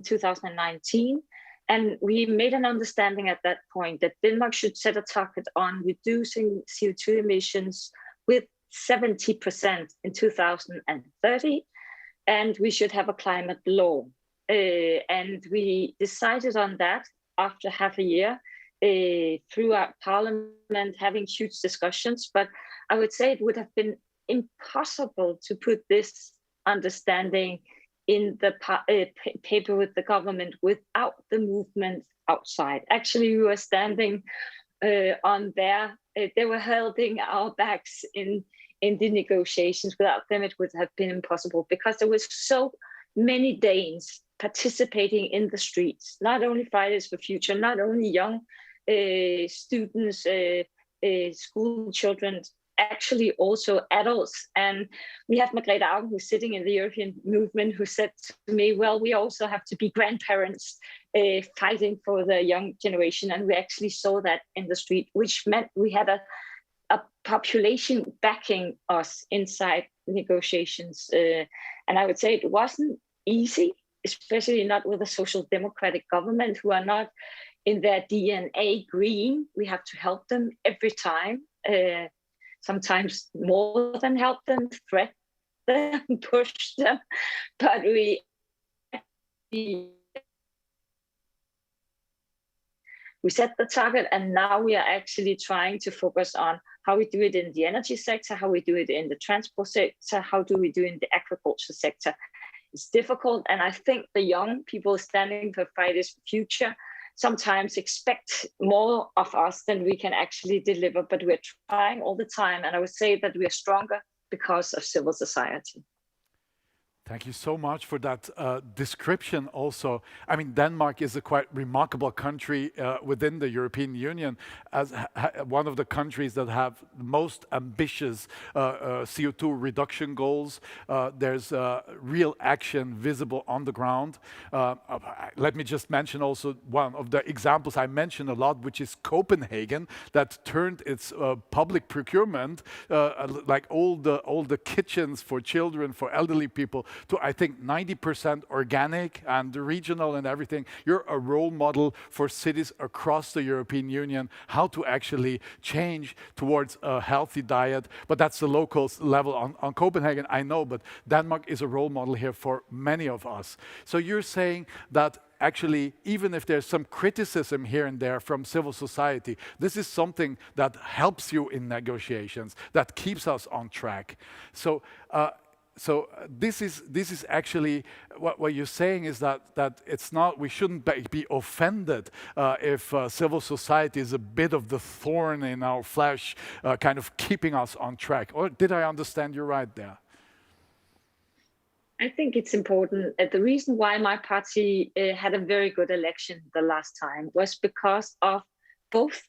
2019. And we made an understanding at that point that Denmark should set a target on reducing CO2 emissions with 70% in 2030, and we should have a climate law. And we decided on that after half a year throughout Parliament, having huge discussions. But I would say it would have been impossible to put this understanding in the paper with the government without the movement outside. Actually, we were standing on there. They were holding our backs in the negotiations. Without them, it would have been impossible, because there was so many Danes participating in the streets, not only Fridays for Future, not only young students, school children, actually also adults. And we have Margrethe Auken, who's sitting in the European movement, who said to me, well, we also have to be grandparents fighting for the young generation. And we actually saw that in the street, which meant we had a population backing us inside negotiations. And I would say it wasn't easy, especially not with a social democratic government who are not in their DNA green. We have to help them every time. Sometimes more than help them, threat them, push them. But we set the target, and now we are actually trying to focus on how we do it in the energy sector, how we do it in the transport sector, how do we do it in the agriculture sector. It's difficult, and I think the young people standing for Fridays for Future sometimes expect more of us than we can actually deliver, but we're trying all the time. And I would say that we are stronger because of civil society. Thank you so much for that description also. I mean, Denmark is a quite remarkable country within the European Union, as one of the countries that have the most ambitious CO2 reduction goals. There's real action visible on the ground. Let me just mention also one of the examples I mentioned a lot, which is Copenhagen, that turned its public procurement, like all the kitchens for children, for elderly people, to I think 90% organic and regional and everything. You're a role model for cities across the European Union, how to actually change towards a healthy diet. But that's the local level on Copenhagen, I know, but Denmark is a role model here for many of us. So you're saying that actually, even if there's some criticism here and there from civil society, this is something that helps you in negotiations, that keeps us on track. So this is actually what you're saying is that it's not, we shouldn't be offended if civil society is a bit of the thorn in our flesh, kind of keeping us on track. Or did I understand you right there? I think it's important. The reason why my party had a very good election the last time was because of both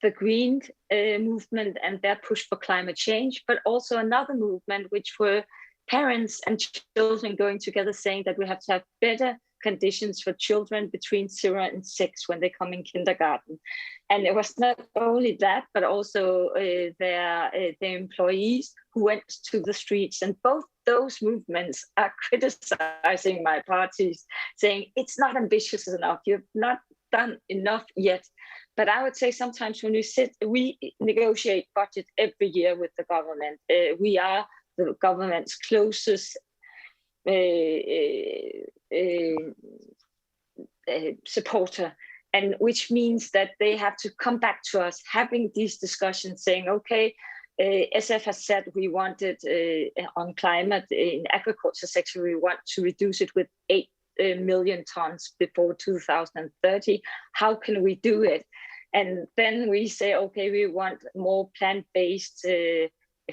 the Green movement and their push for climate change, but also another movement, which were parents and children going together saying that we have to have better conditions for children between 0 and 6 when they come in kindergarten. And it was not only that, but also their employees who went to the streets. And both those movements are criticizing my parties, saying it's not ambitious enough, you've not done enough yet. But I would say sometimes when we negotiate budget every year with the government. We are the government's closest supporter, and which means that they have to come back to us having these discussions saying, okay, SF has said we wanted on climate in agriculture sector, we want to reduce it with 8 million tons before 2030. How can we do it? And then we say, okay, we want more plant-based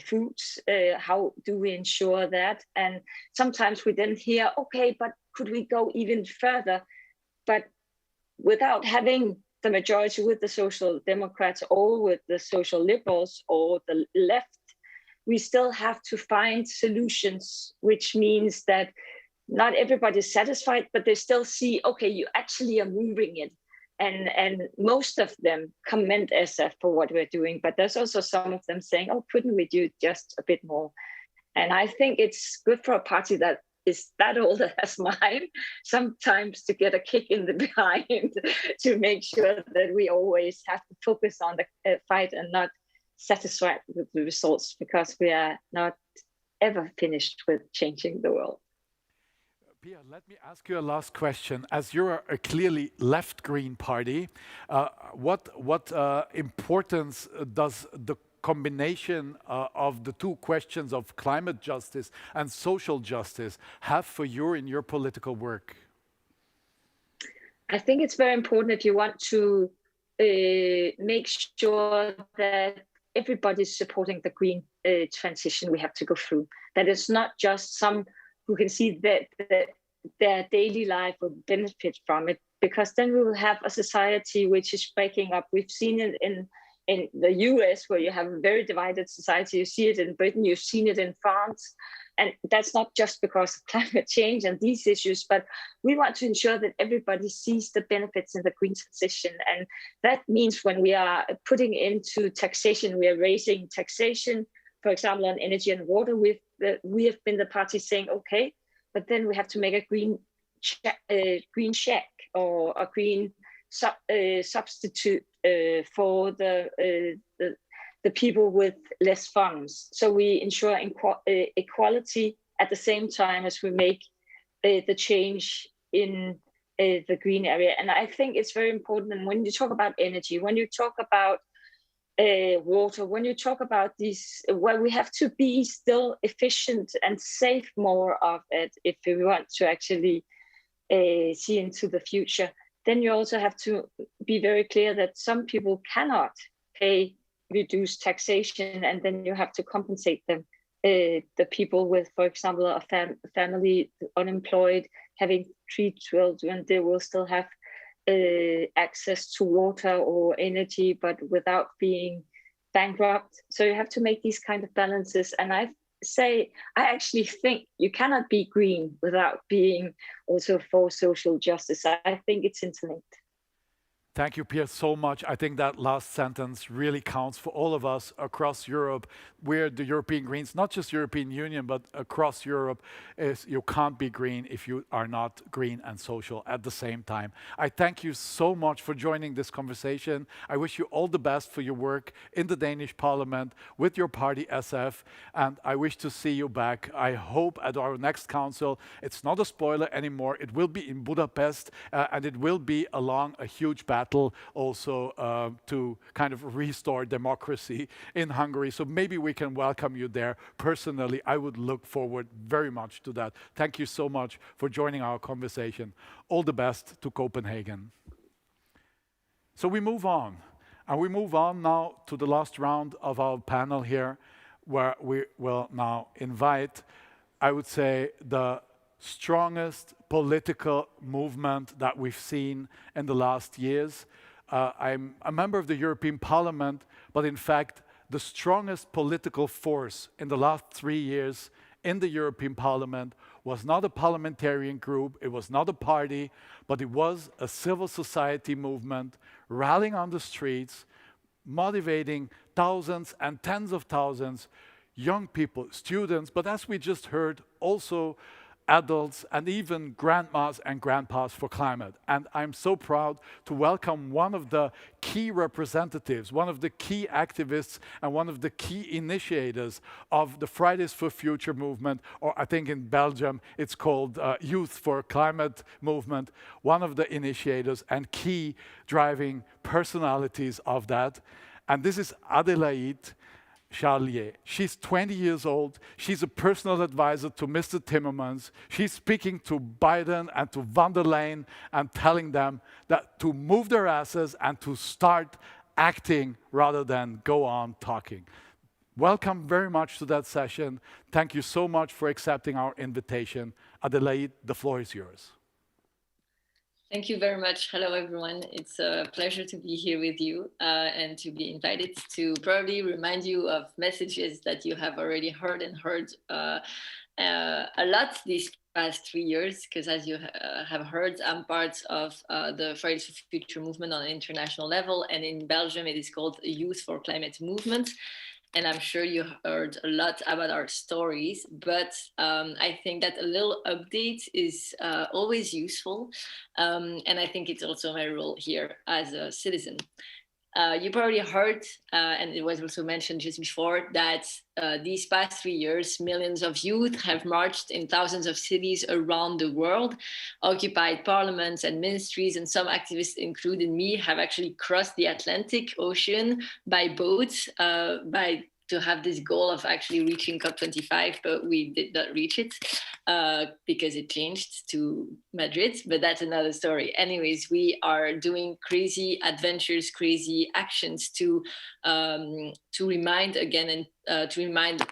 foods. How do we ensure that? And sometimes we then hear, okay, but could we go even further? But without having the majority with the Social Democrats or with the Social Liberals or the left, we still have to find solutions, which means that not everybody's satisfied, but they still see, okay, you actually are moving it. And most of them commend SF for what we're doing, but there's also some of them saying, oh, couldn't we do just a bit more? And I think it's good for a party that is that old as mine, sometimes to get a kick in the behind to make sure that we always have to focus on the fight and not satisfied with the results, because we are not ever finished with changing the world. Pia, let me ask you a last question. As you're a clearly left Green party, what importance does the combination of the two questions of climate justice and social justice have for you in your political work? I think it's very important if you want to make sure that everybody's supporting the green transition we have to go through. That it's not just some who can see that their daily life will benefit from it, because then we will have a society which is breaking up. We've seen it in the US, where you have a very divided society. You see it in Britain, you've seen it in France. And that's not just because of climate change and these issues, but we want to ensure that everybody sees the benefits in the green transition. And that means when we are putting into taxation, we are raising taxation, for example, on energy and water. We have been the party saying, okay, but then we have to make a green check or a green substitute for the people with less funds. So we ensure equality at the same time as we make the change in the green area. And I think it's very important. And when you talk about energy, when you talk about water, when you talk about these, well, we have to be still efficient and save more of it if we want to actually see into the future. Then you also have to be very clear that some people cannot pay reduced taxation, and then you have to compensate them. The people with, for example, a family unemployed, having 3 children, they will still have access to water or energy, but without being bankrupt. So you have to make these kind of balances. And I actually think you cannot be green without being also for social justice. I think it's interlinked. Thank you, Pia, so much. I think that last sentence really counts for all of us across Europe. We're the European Greens, not just European Union, but across Europe. You can't be green if you are not green and social at the same time. I thank you so much for joining this conversation. I wish you all the best for your work in the Danish Parliament with your party SF, and I wish to see you back. I hope at our next council. It's not a spoiler anymore. It will be in Budapest, and it will be along a huge battle also to kind of restore democracy in Hungary. So maybe we can welcome you there. Personally, I would look forward very much to that. Thank you so much for joining our conversation. All the best to Copenhagen. So we move on. And we move on now to the last round of our panel here, where we will now invite, I would say, the strongest political movement that we've seen in the last years. I'm a member of the European Parliament, but in fact, the strongest political force in the last 3 years in the European Parliament was not a parliamentarian group, it was not a party, but it was a civil society movement rallying on the streets, motivating thousands and tens of thousands, young people, students, but as we just heard, also adults and even grandmas and grandpas for climate. And I'm so proud to welcome one of the key representatives, one of the key activists and one of the key initiators of the Fridays for Future movement, or I think in Belgium it's called Youth for Climate movement, one of the initiators and key driving personalities of that. And this is Adélaïde Charlier. She's 20 years old. She's a personal advisor to Mr. Timmermans. She's speaking to Biden and to von der Leyen and telling them that to move their asses and to start acting rather than go on talking. Welcome very much to that session. Thank you so much for accepting our invitation. Adélaïde, the floor is yours. Thank you very much. Hello, everyone. It's a pleasure to be here with you and to be invited to probably remind you of messages that you have already heard a lot these past 3 years, because as you have heard, I'm part of the Fridays for Future movement on an international level, and in Belgium it is called Youth for Climate movement. and I'm sure you heard a lot about our stories, but I think that a little update is always useful. And I think it's also my role here as a citizen. You probably heard, and it was also mentioned just before, that these past 3 years, millions of youth have marched in thousands of cities around the world, occupied parliaments and ministries, and some activists, including me, have actually crossed the Atlantic Ocean by boat, to have this goal of actually reaching COP25, but we did not reach it because it changed to Madrid, but that's another story. Anyways, we are doing crazy adventures, crazy actions to remind again and to remind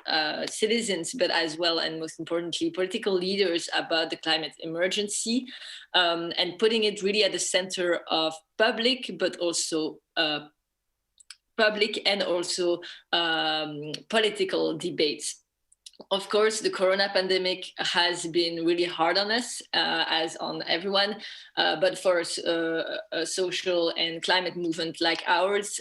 citizens, but as well, and most importantly, political leaders about the climate emergency, and putting it really at the center of public, but also political debates. Of course, the corona pandemic has been really hard on us, as on everyone, but for a social and climate movement like ours,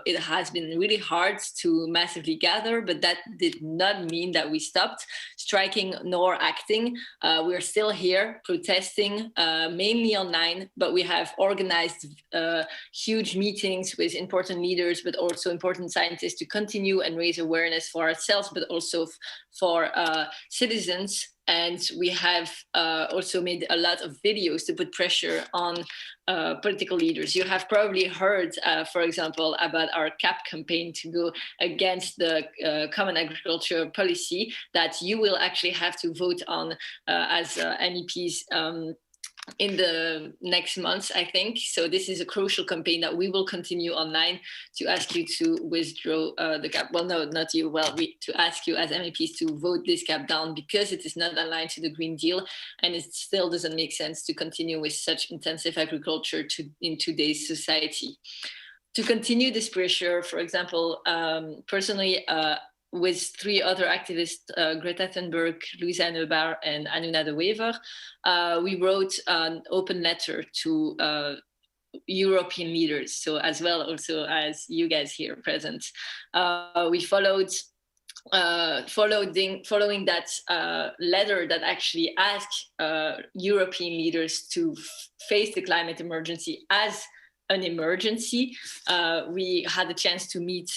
it has been really hard to massively gather, but that did not mean that we stopped striking nor acting. We're still here protesting, mainly online, but we have organized huge meetings with important leaders, but also important scientists to continue and raise awareness for ourselves, but also for citizens. And we have also made a lot of videos to put pressure on political leaders. You have probably heard, for example, about our CAP campaign to go against the Common Agriculture Policy that you will actually have to vote on as MEPs in the next months, I think. So this is a crucial campaign that we will continue online to ask you to withdraw the cap. Well, no, not you. Well, to ask you as MEPs to vote this cap down because it is not aligned to the Green Deal, and it still doesn't make sense to continue with such intensive agriculture in today's society. To continue this pressure, for example, personally, with 3 other activists, Greta Thunberg, Louisa Neubar, and Anuna de Wever, we wrote an open letter to European leaders, so as well also as you guys here present. We following that letter that actually asked European leaders to face the climate emergency as an emergency. We had a chance to meet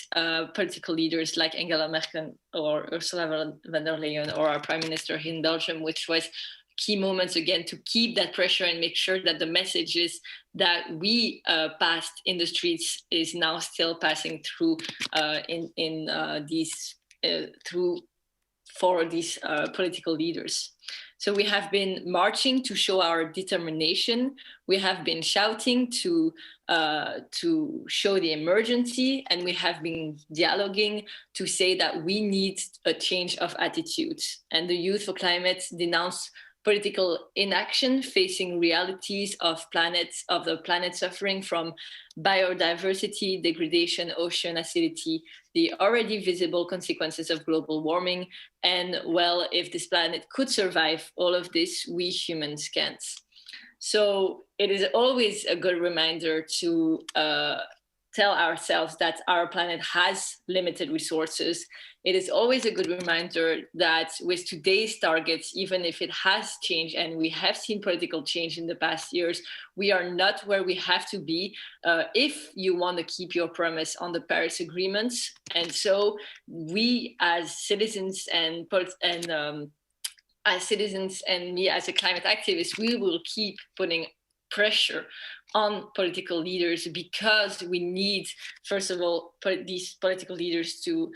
political leaders like Angela Merkel or Ursula von der Leyen or our Prime Minister here in Belgium, which was key moments again to keep that pressure and make sure that the messages that we passed in the streets is now still passing through for these political leaders. So we have been marching to show our determination. We have been shouting to show the emergency, and we have been dialoguing to say that we need a change of attitude. And the Youth for Climate denounced political inaction facing realities of the planet suffering from biodiversity, degradation, ocean acidity, the already visible consequences of global warming. And well, if this planet could survive all of this, we humans can't. So it is always a good reminder to tell ourselves that our planet has limited resources. It is always a good reminder that with today's targets, even if it has changed and we have seen political change in the past years, we are not where we have to be if you want to keep your promise on the Paris agreements. And so we as citizens and me as a climate activist, we will keep putting pressure on political leaders because we need, first of all, these political leaders to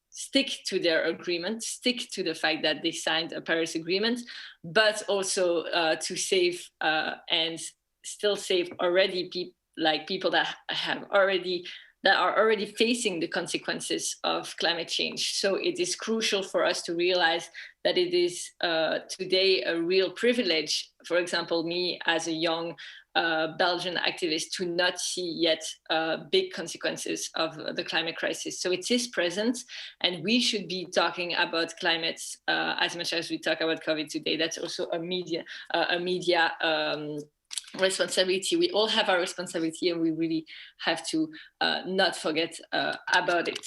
stick to their agreement, stick to the fact that they signed a Paris agreement, but also to save and still save already people that are already facing the consequences of climate change. So it is crucial for us to realize that it is today a real privilege, for example, me as a young Belgian activist, to not see yet big consequences of the climate crisis. So it is present, and we should be talking about climate as much as we talk about COVID today. That's also a media responsibility. We all have our responsibility, and we really have to not forget about it.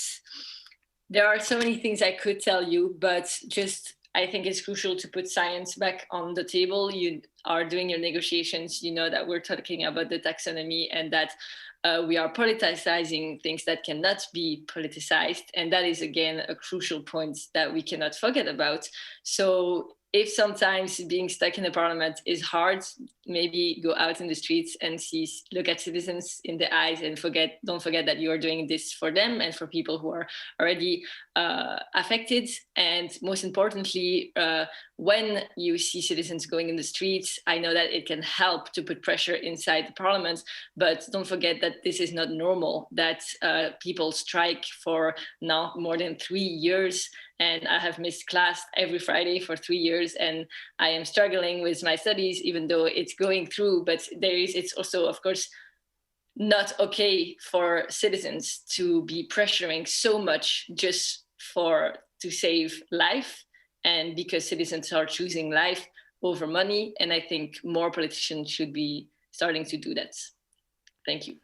There are so many things I could tell you, but just I think it's crucial to put science back on the table. You are doing your negotiations, you know that we're talking about the taxonomy and that we are politicizing things that cannot be politicized. And that is, again, a crucial point that we cannot forget about. So if sometimes being stuck in the parliament is hard, maybe go out in the streets and look at citizens in the eyes and don't forget that you are doing this for them and for people who are already affected. And most importantly, when you see citizens going in the streets, I know that it can help to put pressure inside the parliament, but don't forget that this is not normal, that people strike for now more than 3 years. And I have missed class every Friday for 3 years, and I am struggling with my studies, even though it's going through. But it's also, of course, not okay for citizens to be pressuring so much just to save life, and because citizens are choosing life over money. And I think more politicians should be starting to do that. Thank you.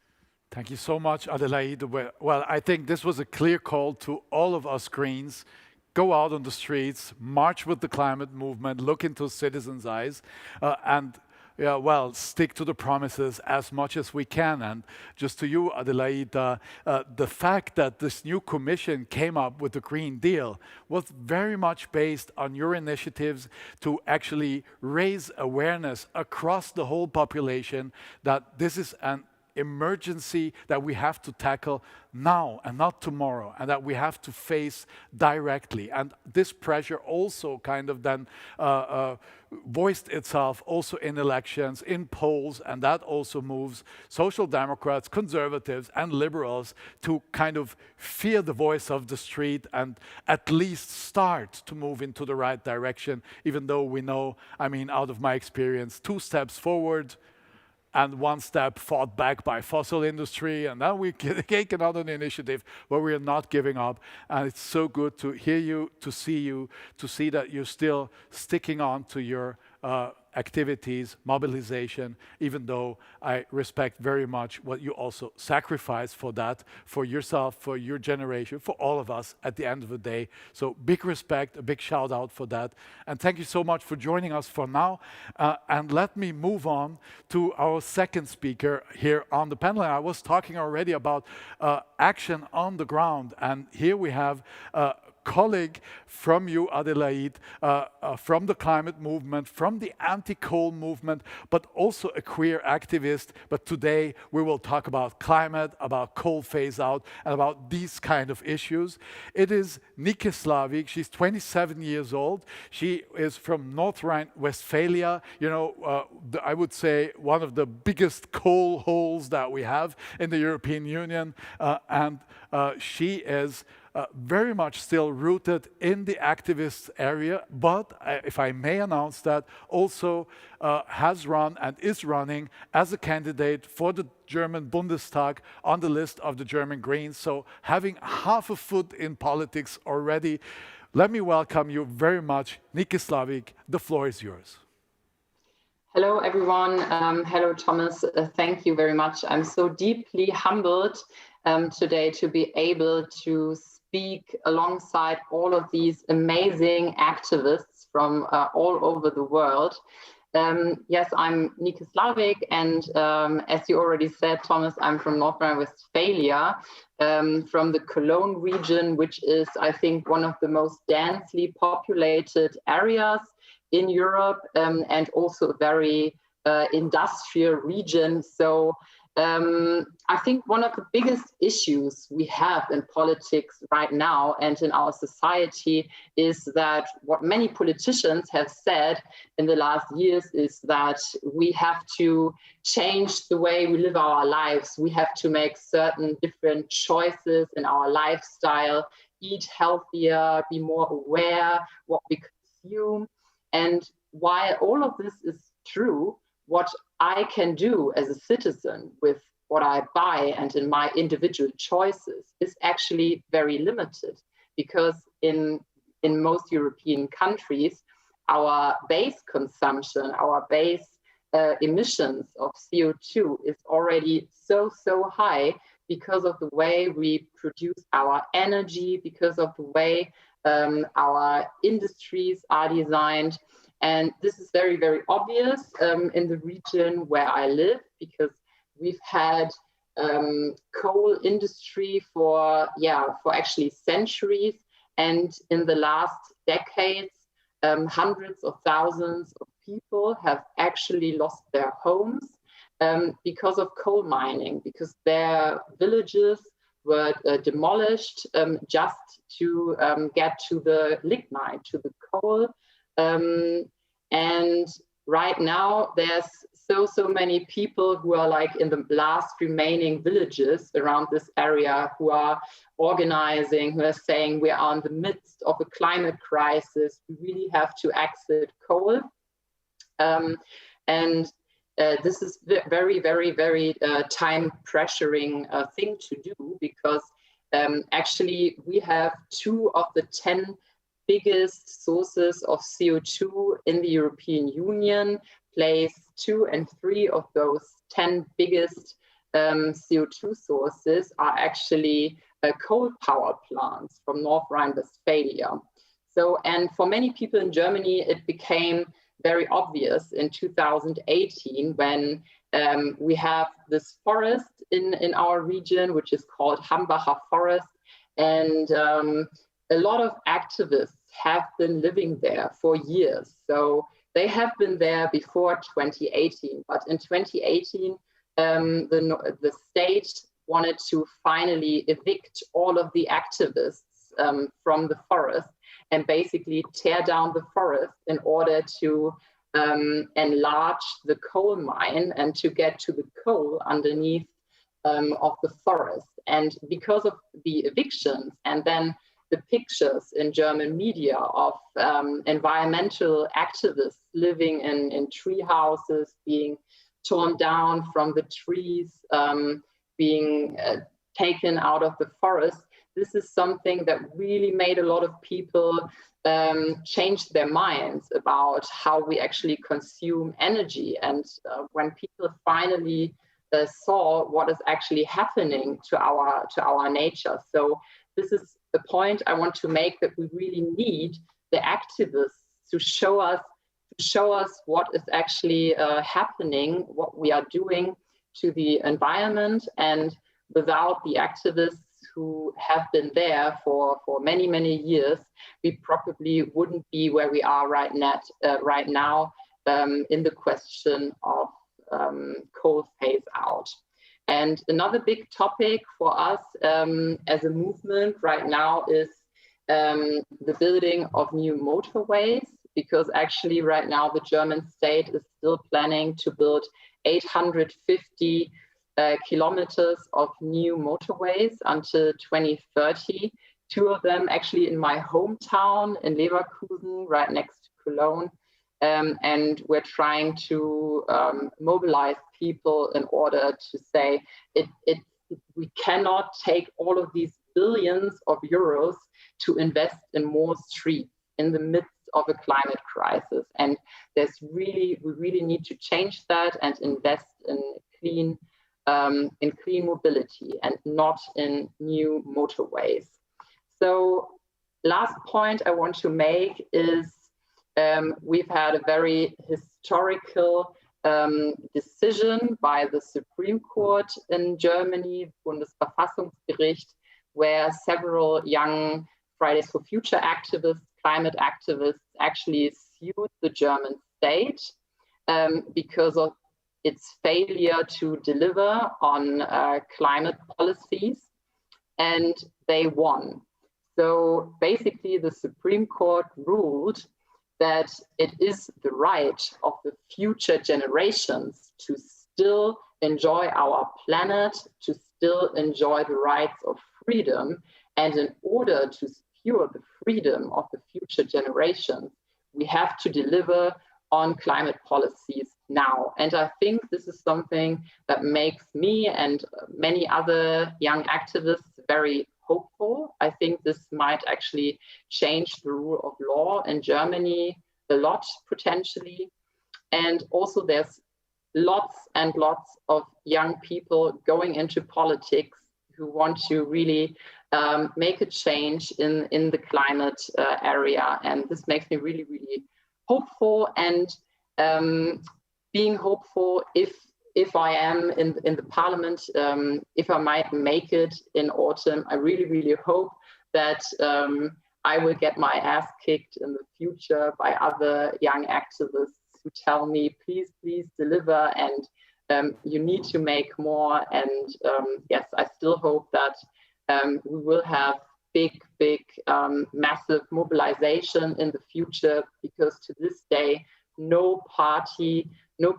Thank you so much, Adélaïde. Well, I think this was a clear call to all of us Greens. Go out on the streets, march with the climate movement, look into citizens' eyes, and stick to the promises as much as we can. And just to you, Adélaïde, the fact that this new commission came up with the Green Deal was very much based on your initiatives to actually raise awareness across the whole population that this is an emergency that we have to tackle now and not tomorrow, and that we have to face directly. And this pressure also kind of then voiced itself also in elections, in polls, and that also moves social democrats, conservatives, and liberals to kind of fear the voice of the street and at least start to move into the right direction, even though we know, I mean, out of my experience, 2 steps forward and 1 step fought back by fossil industry, and then we take another initiative where we are not giving up. And it's so good to hear you, to see that you're still sticking on to your activities, mobilization, even though I respect very much what you also sacrifice for that, for yourself, for your generation, for all of us at the end of the day. So big respect, a big shout out for that. And thank you so much for joining us for now. And let me move on to our second speaker here on the panel. And I was talking already about action on the ground. And here we have colleague from you, Adélaïde, from the climate movement, from the anti-coal movement, but also a queer activist. But today we will talk about climate, about coal phase out, and about these kind of issues. It is Nyke Slawik. She's 27 years old. She is from North Rhine-Westphalia. You know, I would say one of the biggest coal holes that we have in the European Union. And she is very much still rooted in the activist area, but if I may announce that, also has run and is running as a candidate for the German Bundestag on the list of the German Greens. So having half a foot in politics already. Let me welcome you very much, Nyke Slawik. The floor is yours. Hello, everyone. Hello, Thomas. Thank you very much. I'm so deeply humbled today to be able to speak alongside all of these amazing activists from all over the world. Yes, I'm Nyke Slawik, and as you already said, Thomas, I'm from North Rhine-Westphalia, from the Cologne region, which is, I think, one of the most densely populated areas in Europe, and also a very industrial region. So I think one of the biggest issues we have in politics right now and in our society is that what many politicians have said in the last years is that we have to change the way we live our lives. We have to make certain different choices in our lifestyle, eat healthier, be more aware what we consume. And while all of this is true, what I can do as a citizen with what I buy and in my individual choices is actually very limited, because in most European countries, our base consumption, our base emissions of CO2 is already so high because of the way we produce our energy, because of the way our industries are designed. And this is very, very obvious in the region where I live, because we've had coal industry for actually centuries. And in the last decades, hundreds of thousands of people have actually lost their homes because of coal mining, because their villages were demolished just to get to the lignite, to the coal. And right now there's so many people who are like in the last remaining villages around this area who are organizing, who are saying we are in the midst of a climate crisis, we really have to exit coal. This is very, very, very time pressuring thing to do, because actually we have 2 of the 10 biggest sources of CO2 in the European Union. Place 2 and 3 of those 10 biggest CO2 sources are actually coal power plants from North Rhine-Westphalia. So, and for many people in Germany, it became very obvious in 2018 when we have this forest in our region, which is called Hambacher Forest. And a lot of activists have been living there for years. So they have been there before 2018, but in 2018, the state wanted to finally evict all of the activists from the forest and basically tear down the forest in order to enlarge the coal mine and to get to the coal underneath of the forest. And because of the evictions and then the pictures in German media of environmental activists living in tree houses, being torn down from the trees, being taken out of the forest, this is something that really made a lot of people change their minds about how we actually consume energy. And when people finally saw what is actually happening to our nature. So this is the point I want to make, that we really need the activists to show us what is actually happening, what we are doing to the environment. And without the activists who have been there for many, many years, we probably wouldn't be where we are right now in the question of coal phase out. And another big topic for us as a movement right now is the building of new motorways, because actually right now the German state is still planning to build 850 kilometers of new motorways until 2030. 2 of them actually in my hometown in Leverkusen, right next to Cologne. And we're trying to mobilize people in order to say we cannot take all of these billions of euros to invest in more streets in the midst of a climate crisis. And we really need to change that and invest in clean mobility and not in new motorways. So last point I want to make is we've had a very historical decision by the Supreme Court in Germany, Bundesverfassungsgericht, where several young Fridays for Future activists, climate activists, actually sued the German state because of its failure to deliver on climate policies, and they won. So basically the Supreme Court ruled that it is the right of the future generations to still enjoy our planet, to still enjoy the rights of freedom. And in order to secure the freedom of the future generations, we have to deliver on climate policies now. And I think this is something that makes me and many other young activists very hopeful. I think this might actually change the rule of law in Germany a lot, potentially. And also there's lots and lots of young people going into politics who want to really make a change in the climate area. And this makes me really, really hopeful. And being hopeful, if I am in the parliament, if I might make it in autumn, I really, really hope that I will get my ass kicked in the future by other young activists who tell me, please, please deliver, and you need to make more. And yes, I still hope that we will have big, massive mobilization in the future, because to this day, no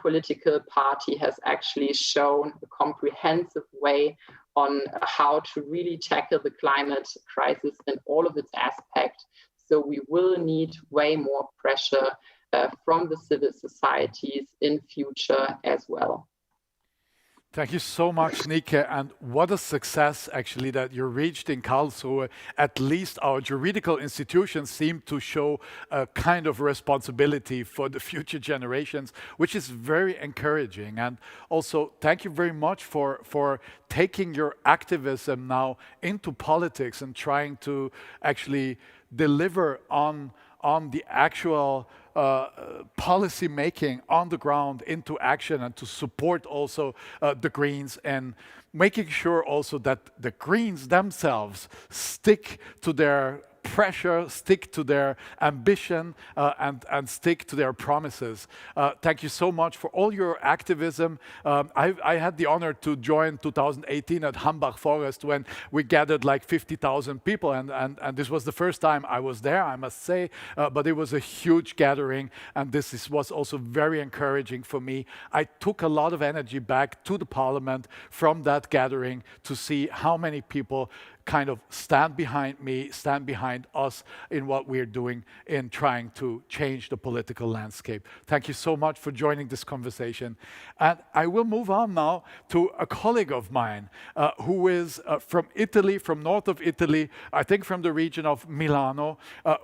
political party has actually shown a comprehensive way on how to really tackle the climate crisis in all of its aspects. So we will need way more pressure from the civil societies in future as well. Thank you so much, Nyke. And what a success, actually, that you reached in Karlsruhe. At least our juridical institutions seem to show a kind of responsibility for the future generations, which is very encouraging. And also, thank you very much for taking your activism now into politics and trying to actually deliver on the actual policy making on the ground into action, and to support also the Greens, and making sure also that the Greens themselves stick to their pressure, stick to their ambition, and stick to their promises. Thank you so much for all your activism. I had the honor to join 2018 at Hambach Forest when we gathered like 50,000 people, and this was the first time I was there, I must say, but it was a huge gathering, and this was also very encouraging for me. I took a lot of energy back to the parliament from that gathering to see how many people kind of stand behind me, stand behind us in what we're doing in trying to change the political landscape. Thank you so much for joining this conversation. And I will move on now to a colleague of mine who is from Italy, from north of Italy, I think from the region of Milano,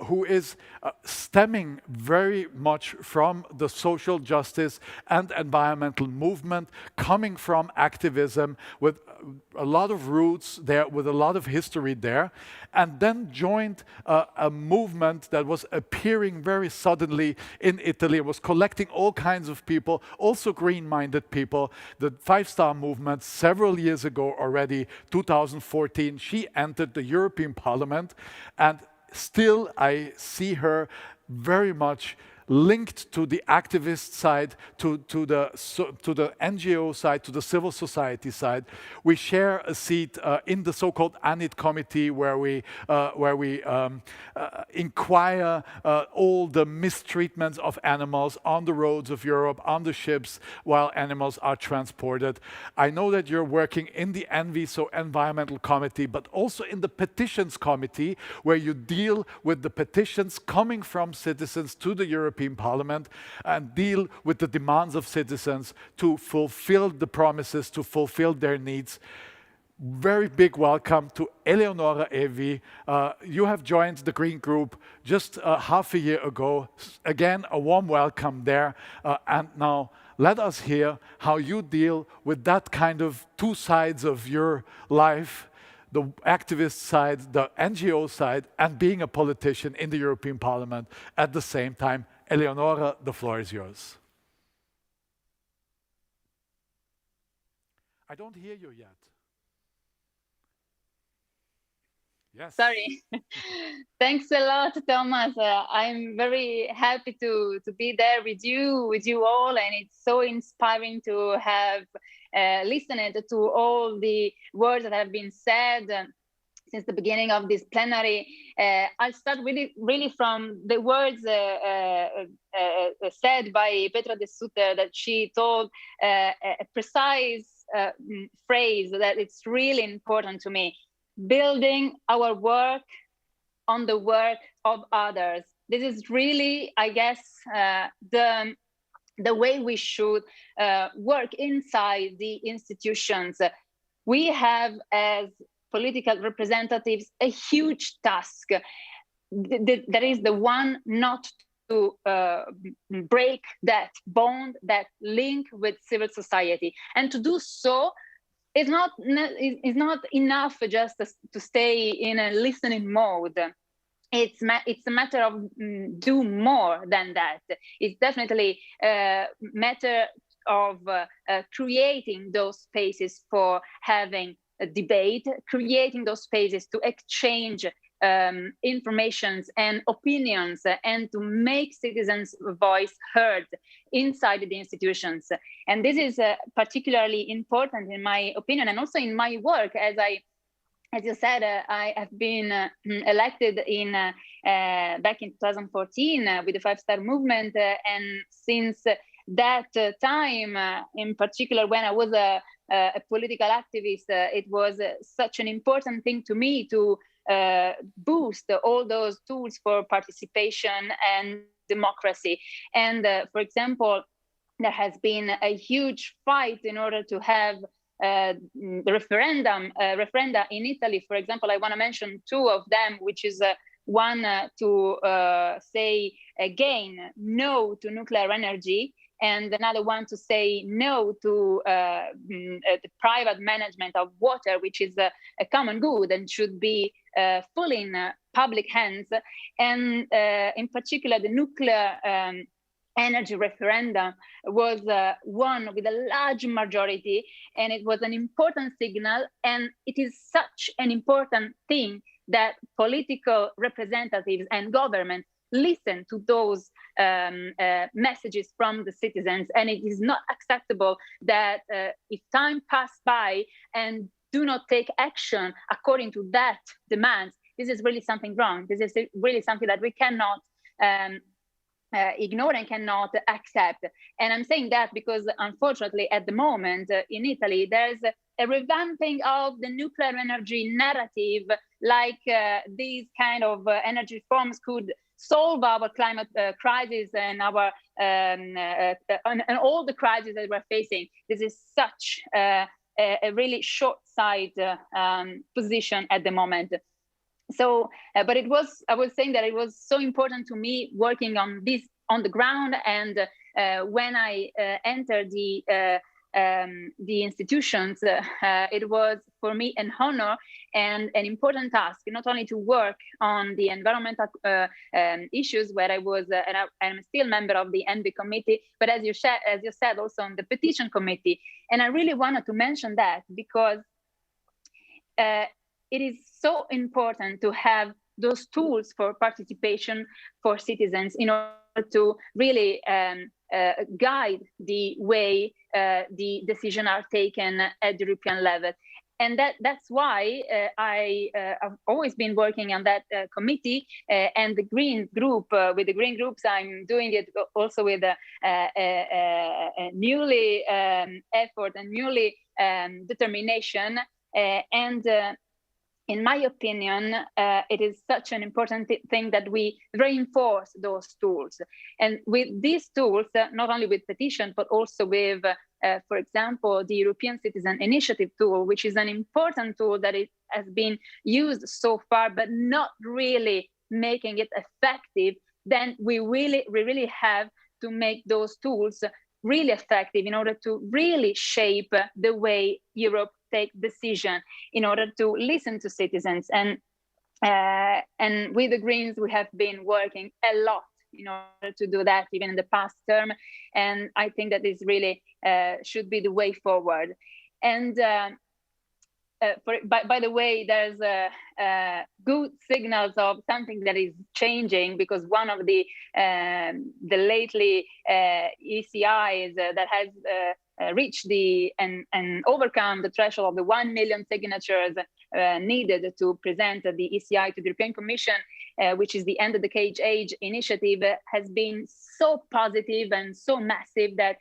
who is stemming very much from the social justice and environmental movement, coming from activism with a lot of roots there, with a lot of history there, and then joined a movement that was appearing very suddenly in Italy. It was collecting all kinds of people, also green-minded people. The 5 Star Movement, several years ago already, 2014, she entered the European Parliament, and still I see her very much linked to the activist side, to the NGO side, to the civil society side. We share a seat in the so-called ANIT committee, where we inquire all the mistreatments of animals on the roads of Europe, on the ships, while animals are transported. I know that you're working in the ENVI, so Environmental Committee, but also in the Petitions Committee, where you deal with the petitions coming from citizens to the European Parliament and deal with the demands of citizens to fulfill the promises, to fulfill their needs. Very big welcome to Eleonora Evi. You have joined the Green Group just half a year ago. Again, a warm welcome there. And now let us hear how you deal with that kind of two sides of your life, the activist side, the NGO side, and being a politician in the European Parliament at the same time. Eleonora, the floor is yours. I don't hear you yet. Yes. Sorry. Thanks a lot, Thomas. I'm very happy to be there with you all, and it's so inspiring to have listened to all the words that have been said since the beginning of this plenary. I'll start really from the words said by Petra de Sutter, that she told a precise phrase that it's really important to me: building our work on the work of others. This is really, I guess, the way we should work inside the institutions. We have, as political representatives, a huge task. That is the one not to break that bond, that link with civil society, and to do so it's not enough just to stay in a listening mode. It's a matter of do more than that. It's definitely a matter of creating those spaces for having a debate, creating those spaces to exchange informations and opinions, and to make citizens' voice heard inside the institutions. And this is particularly important in my opinion, and also in my work. As you said, I have been elected back in 2014 with the 5-Star Movement, and since that time, in particular when I was a political activist, it was such an important thing to me to boost all those tools for participation and democracy. And for example, there has been a huge fight in order to have the referenda in Italy. For example, I want to mention two of them, which is one to say again no to nuclear energy, and another one to say no to the private management of water, which is a common good and should be fully in public hands. And in particular, the nuclear energy referendum was won with a large majority, and it was an important signal. And it is such an important thing that political representatives and government listen to those messages from the citizens. And it is not acceptable that if time pass by and do not take action according to that demands, this is really something wrong. This is really something that we cannot ignore and cannot accept. And I'm saying that because unfortunately at the moment in Italy, there's a revamping of the nuclear energy narrative, like these kind of energy reforms could solve our climate crisis and our and all the crises that we're facing. This is such a really short-sighted position at the moment. So, but I was saying that it was so important to me working on this on the ground. And when I entered the institutions, it was for me an honor and an important task, not only to work on the environmental issues, where I was, and I'm still a member of the ENVI committee, but as you said, also on the petition committee. And I really wanted to mention that because it is so important to have those tools for participation for citizens in order to really guide the way the decisions are taken at the European level. And that's why I've always been working on that committee, and the Green Group, with the Green Groups, I'm doing it also with a newly effort and newly determination. And in my opinion, it is such an important thing that we reinforce those tools. And with these tools, not only with petition, but also with, for example, the European Citizen Initiative tool, which is an important tool that it has been used so far, but not really making it effective, then we really have to make those tools really effective in order to really shape the way Europe take decision, in order to listen to citizens. And with the Greens, we have been working a lot in order to do that, even in the past term. And I think that this really should be the way forward. And by the way, there's good signals of something that is changing, because one of the lately ECIs that has reached and overcome the threshold of the 1 million signatures needed to present the ECI to the European Commission, which is the End of the Cage Age initiative, has been so positive and so massive that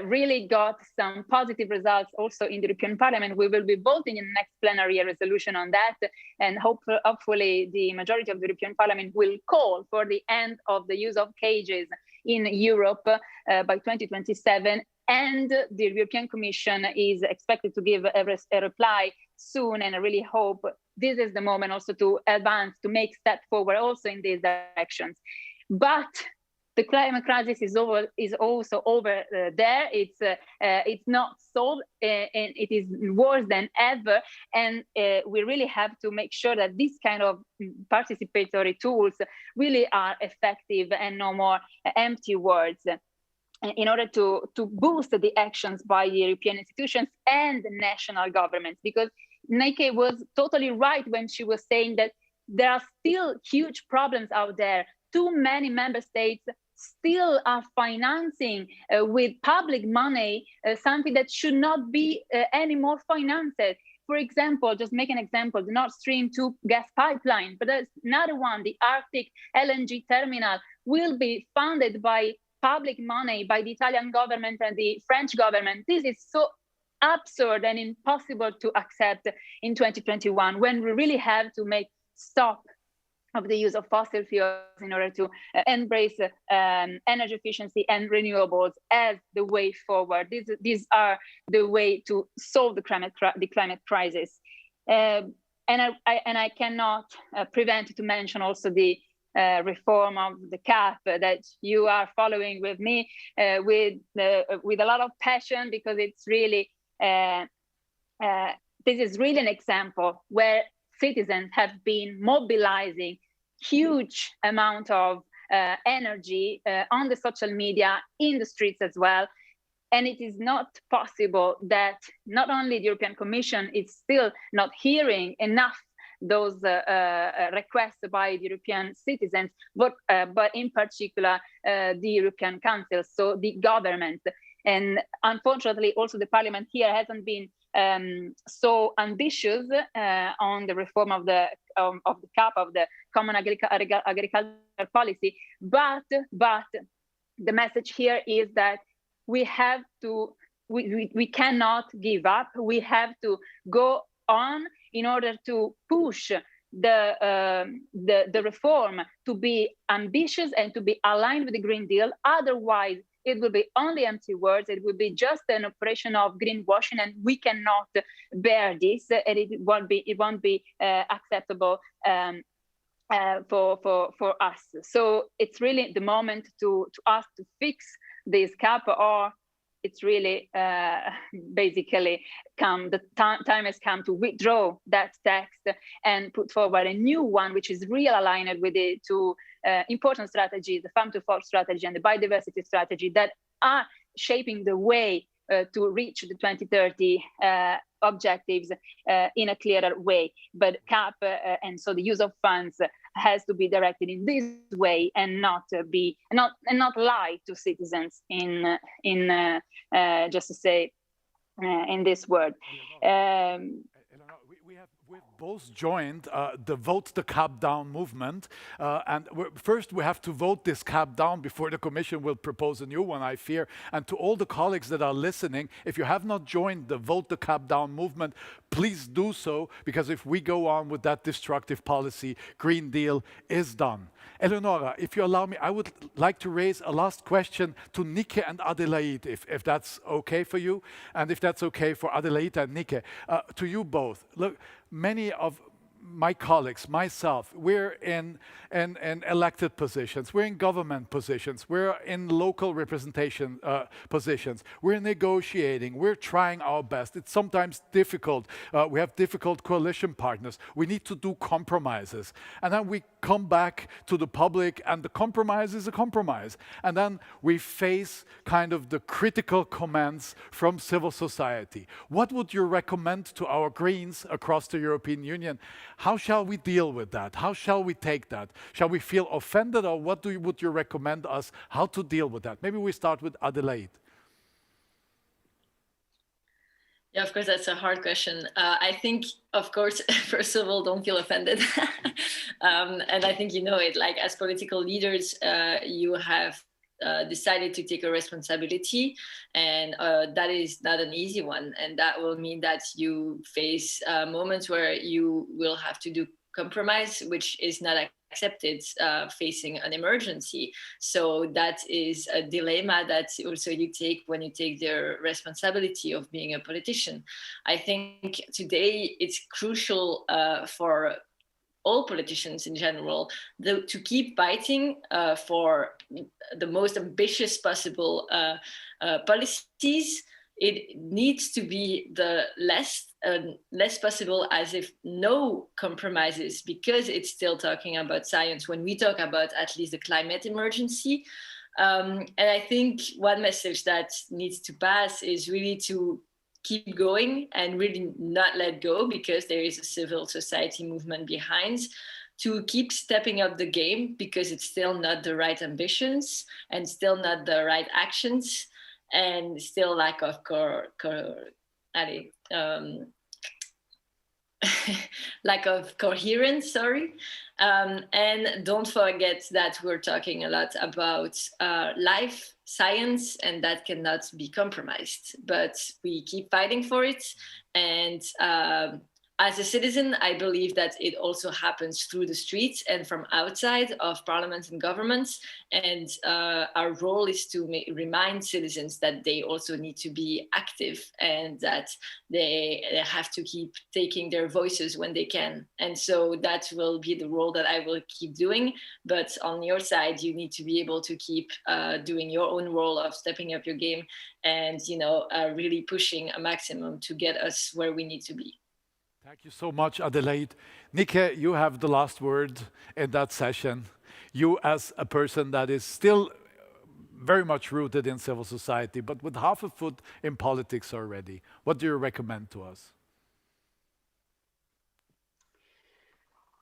really got some positive results also in the European Parliament. We will be voting in the next plenary resolution on that, and hopefully the majority of the European Parliament will call for the end of the use of cages in Europe by 2027. And the European Commission is expected to give a reply soon, and I really hope this is the moment also to advance, to make step forward also in these directions. But the climate crisis is also over there. It's not solved, and it is worse than ever. And we really have to make sure that these kind of participatory tools really are effective and no more empty words, in order to boost the actions by the European institutions and the national governments. Because Nyke was totally right when she was saying that there are still huge problems out there. Too many member states still are financing with public money something that should not be anymore financed. For example, just make an example, the Nord Stream 2 gas pipeline, but there's another one, the Arctic LNG terminal, will be funded by public money, by the Italian government and the French government. This is so absurd and impossible to accept in 2021, when we really have to make stop of the use of fossil fuels in order to embrace energy efficiency and renewables as the way forward. These are the way to solve the climate crisis. And I cannot prevent to mention also the reform of the CAP that you are following with me with a lot of passion, because it's really this is really an example where citizens have been mobilizing huge amount of energy on the social media, in the streets as well. And it is not possible that not only the European Commission is still not hearing enough those requests by the European citizens, but in particular the European Council, so the government. And unfortunately, also the Parliament here hasn't been so ambitious on the reform of the CAP, of the Common Agricultural Policy. But the message here is that we have to, we cannot give up. We have to go on in order to push the reform to be ambitious and to be aligned with the Green Deal. Otherwise, it will be only empty words. It will be just an operation of greenwashing, and we cannot bear this. And it won't be acceptable for us. So it's really the moment to ask to fix this CAP, or it's really basically the time has come to withdraw that text and put forward a new one, which is real aligned with the two important strategies, the Farm to Fork strategy and the biodiversity strategy, that are shaping the way to reach the 2030 objectives in a clearer way. But CAP and so the use of funds has to be directed in this way, and not lie to citizens in just to say in this word. We've both joined the Vote the CAP Down movement. And first we have to vote this CAP down before the Commission will propose a new one, I fear. And to all the colleagues that are listening, if you have not joined the Vote the CAP Down movement, please do so, because if we go on with that destructive policy, Green Deal is done. Eleonora, if you allow me, I would like to raise a last question to Nyke and Adélaïde, if that's okay for you, and if that's okay for Adélaïde and Nyke. To you both. Look, many of my colleagues, myself, we're in elected positions, we're in government positions, we're in local representation positions, we're negotiating, we're trying our best. It's sometimes difficult. We have difficult coalition partners. We need to do compromises. And then we come back to the public, and the compromise is a compromise. And then we face kind of the critical comments from civil society. What would you recommend to our Greens across the European Union? How shall we deal with that? How shall we take that? Shall we feel offended, or what would you recommend us how to deal with that? Maybe we start with Adélaïde. Yeah, of course, that's a hard question. I think, of course, first of all, don't feel offended. And I think you know it, like as political leaders, you have decided to take a responsibility, and that is not an easy one. And that will mean that you face moments where you will have to do compromise, which is not accepted facing an emergency. So that is a dilemma that also you take when you take the responsibility of being a politician. I think today it's crucial for all politicians in general, to keep fighting for the most ambitious possible policies. It needs to be the less possible, as if no compromises, because it's still talking about science when we talk about at least the climate emergency. And I think one message that needs to pass is really to keep going and really not let go, because there is a civil society movement behind, to keep stepping up the game, because it's still not the right ambitions and still not the right actions, and still lack of lack of coherence, sorry. And don't forget that we're talking a lot about life science, and that cannot be compromised, but we keep fighting for it. And as a citizen, I believe that it also happens through the streets and from outside of parliaments and governments. And our role is to remind citizens that they also need to be active, and that they have to keep taking their voices when they can. And so that will be the role that I will keep doing. But on your side, you need to be able to keep doing your own role of stepping up your game and, really pushing a maximum to get us where we need to be. Thank you so much, Adélaïde. Nyke, you have the last word in that session. You, as a person that is still very much rooted in civil society, but with half a foot in politics already, what do you recommend to us?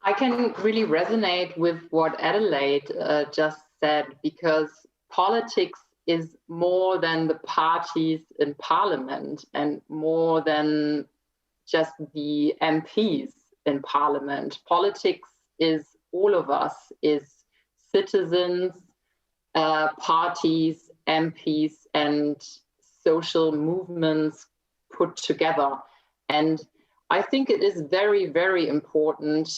I can really resonate with what Adélaïde just said, because politics is more than the parties in parliament and more than just the MPs in parliament. Politics is all of us, is citizens, parties, MPs, and social movements put together. And I think it is very, very important,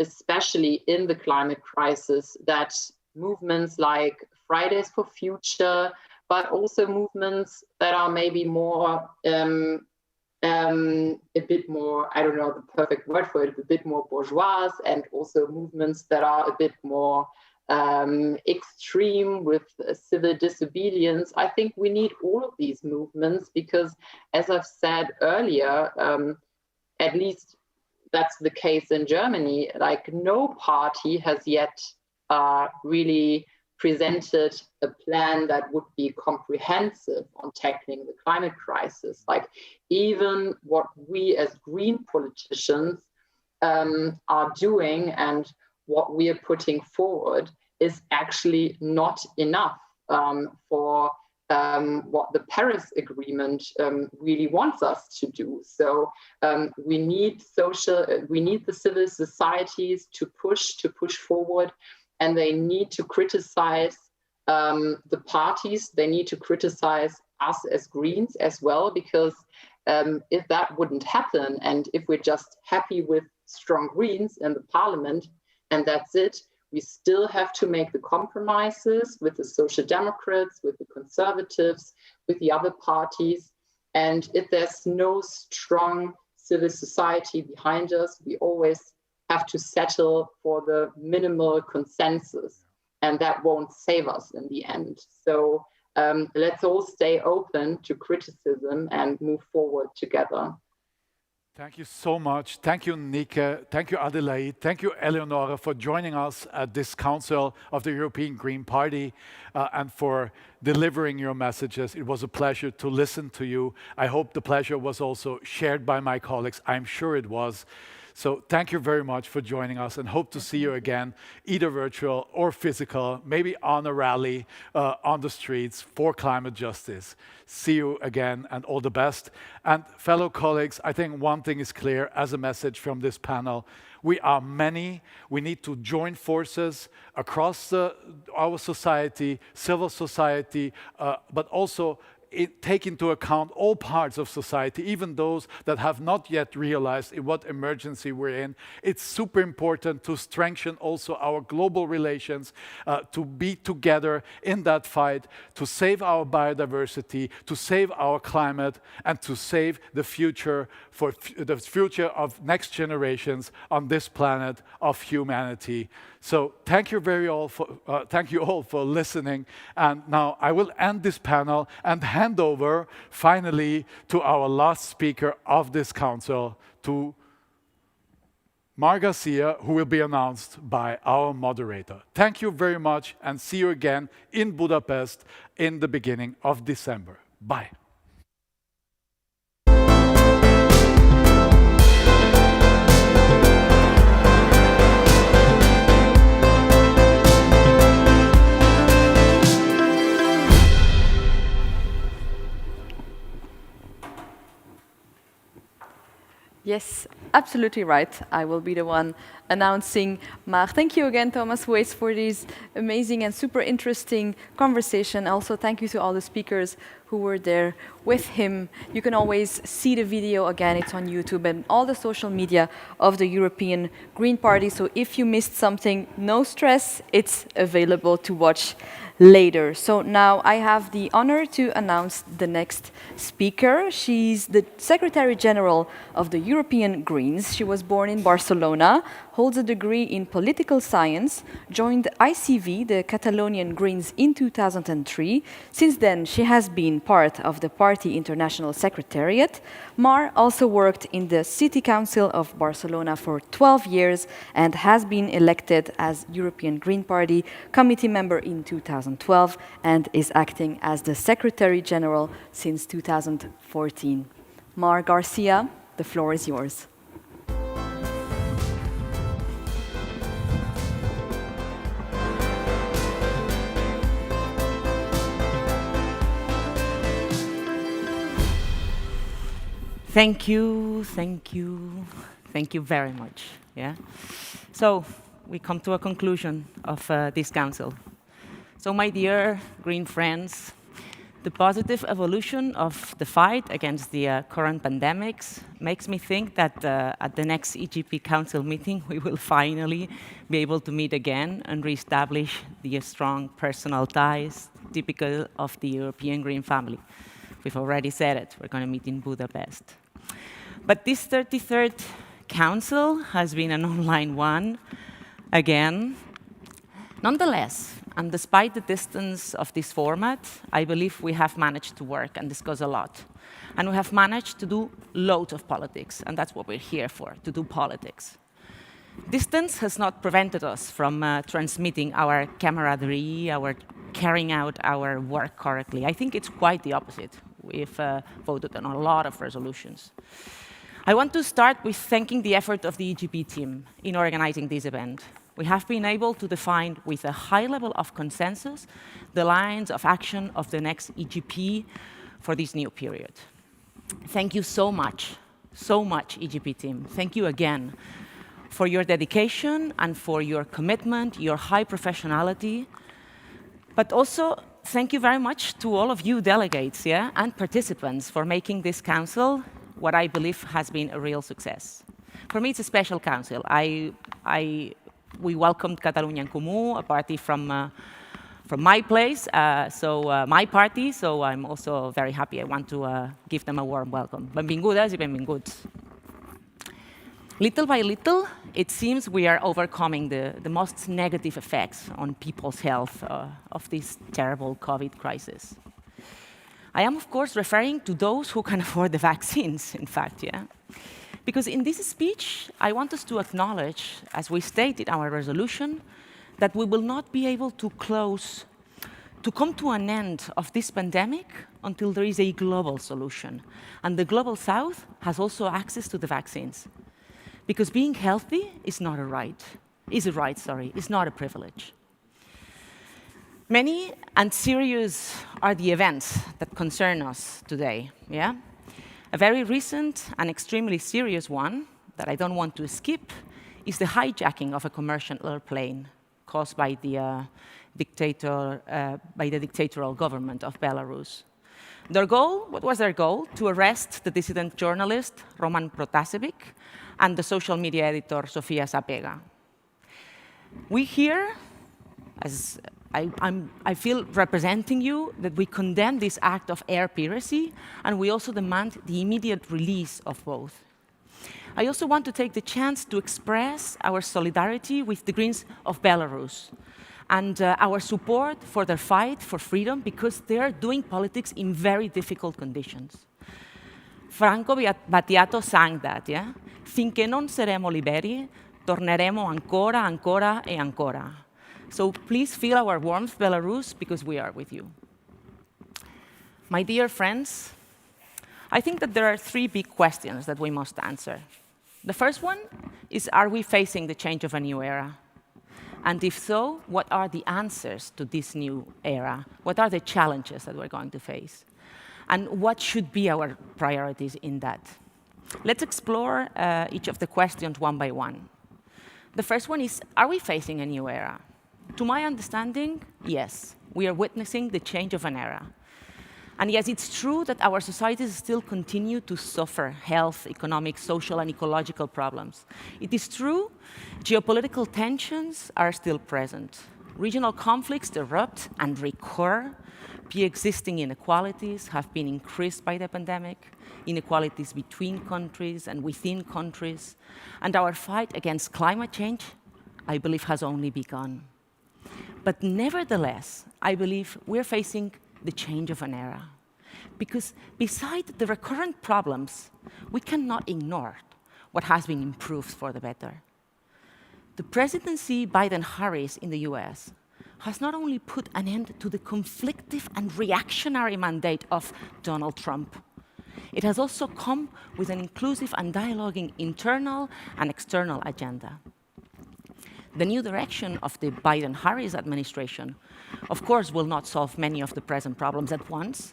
especially in the climate crisis, that movements like Fridays for Future, but also movements that are maybe more a bit more, I don't know the perfect word for it, a bit more bourgeois, and also movements that are a bit more extreme with civil disobedience. I think we need all of these movements because, as I've said earlier, at least that's the case in Germany, like no party has yet really presented a plan that would be comprehensive on tackling the climate crisis. Like even what we as green politicians are doing and what we are putting forward is actually not enough for what the Paris Agreement really wants us to do. So we need the civil societies to push forward, and they need to criticize the parties. They need to criticize us as Greens as well, because if that wouldn't happen, and if we're just happy with strong Greens in the parliament, and that's it, we still have to make the compromises with the Social Democrats, with the Conservatives, with the other parties. And if there's no strong civil society behind us, we always have to settle for the minimal consensus, and that won't save us in the end. So let's all stay open to criticism and move forward together. Thank you so much. Thank you, Nyke. Thank you, Adélaïde. Thank you, Eleonora, for joining us at this Council of the European Green Party and for delivering your messages. It was a pleasure to listen to you. I hope the pleasure was also shared by my colleagues. I'm sure it was. So thank you very much for joining us, and hope to see you again, either virtual or physical, maybe on a rally on the streets for climate justice. See you again, and all the best. And fellow colleagues, I think one thing is clear as a message from this panel. We are many. We need to join forces across our society, civil society, but also take into account all parts of society, even those that have not yet realized in what emergency we're in. It's super important to strengthen also our global relations, to be together in that fight, to save our biodiversity, to save our climate, and to save the future for the future of next generations on this planet of humanity. So thank you all for listening. And now I will end this panel and hand over finally to our last speaker of this council, to Garcia, who will be announced by our moderator. Thank you very much, and see you again in Budapest in the beginning of December. Bye. Yes, absolutely right. I will be the one announcing. Maar thank you again, Thomas Waitz, for this amazing and super interesting conversation. Also, thank you to all the speakers who were there with him. You can always see the video again. It's on YouTube and all the social media of the European Green Party. So if you missed something, no stress. It's available to watch later. So now I have the honor to announce the next speaker. She's the Secretary General of the European Greens. She was born in Barcelona, holds a degree in political science, joined ICV, the Catalonian Greens, in 2003. Since then, she has been part of the party international secretariat. Mar also worked in the City Council of Barcelona for 12 years and has been elected as European Green Party committee member in 2012 and is acting as the Secretary General since 2014. Mar Garcia, the floor is yours. Thank you very much. Yeah. So we come to a conclusion of this council. So my dear green friends, the positive evolution of the fight against the current pandemics makes me think that at the next EGP Council meeting, we will finally be able to meet again and reestablish the strong personal ties typical of the European Green family. We've already said it, we're going to meet in Budapest. But this 33rd Council has been an online one again. Nonetheless, and despite the distance of this format, I believe we have managed to work and discuss a lot. And we have managed to do loads of politics, and that's what we're here for, to do politics. Distance has not prevented us from transmitting our camaraderie, our carrying out our work correctly. I think it's quite the opposite. We've voted on a lot of resolutions. I want to start with thanking the effort of the EGP team in organizing this event. We have been able to define with a high level of consensus the lines of action of the next EGP for this new period. Thank you so much, EGP team. Thank you again for your dedication and for your commitment, your high professionality, but also thank you very much to all of you delegates, and participants for making this council what I believe has been a real success. For me, it's a special council. We welcomed Catalunya en Comú, a party from my place, my party, so I'm also very happy. I want to give them a warm welcome. Benvingudes i benvinguts. Little by little, it seems we are overcoming the most negative effects on people's health of this terrible COVID crisis. I am, of course, referring to those who can afford the vaccines, in fact, Because in this speech, I want us to acknowledge, as we state in our resolution, that we will not be able to come to an end of this pandemic until there is a global solution. And the Global South has also access to the vaccines. Because being healthy is not a right. It's not a privilege. Many and serious are the events that concern us today, A very recent and extremely serious one that I don't want to skip is the hijacking of a commercial airplane caused by the dictatorial government of Belarus. Their goal, what was their goal? To arrest the dissident journalist Roman Protasevich and the social media editor Sofia Sapega. We here, as I feel representing you, that we condemn this act of air piracy, and we also demand the immediate release of both. I also want to take the chance to express our solidarity with the Greens of Belarus and our support for their fight for freedom, because they are doing politics in very difficult conditions. Franco Battiato sang that, yeah? Finché non saremo liberi, torneremo ancora, ancora e ancora. So please feel our warmth, Belarus, because we are with you. My dear friends, I think that there are three big questions that we must answer. The first one is, are we facing the change of a new era? And if so, what are the answers to this new era? What are the challenges that we're going to face? And what should be our priorities in that? Let's explore each of the questions one by one. The first one is, are we facing a new era? To my understanding, yes, we are witnessing the change of an era. And yes, it's true that our societies still continue to suffer health, economic, social, and ecological problems. It is true, geopolitical tensions are still present. Regional conflicts erupt and recur. Pre-existing inequalities have been increased by the pandemic, inequalities between countries and within countries. And our fight against climate change, I believe, has only begun. But nevertheless, I believe we're facing the change of an era. Because beside the recurrent problems, we cannot ignore what has been improved for the better. The presidency Biden-Harris in the US has not only put an end to the conflictive and reactionary mandate of Donald Trump, it has also come with an inclusive and dialoguing internal and external agenda. The new direction of the Biden-Harris administration, of course, will not solve many of the present problems at once,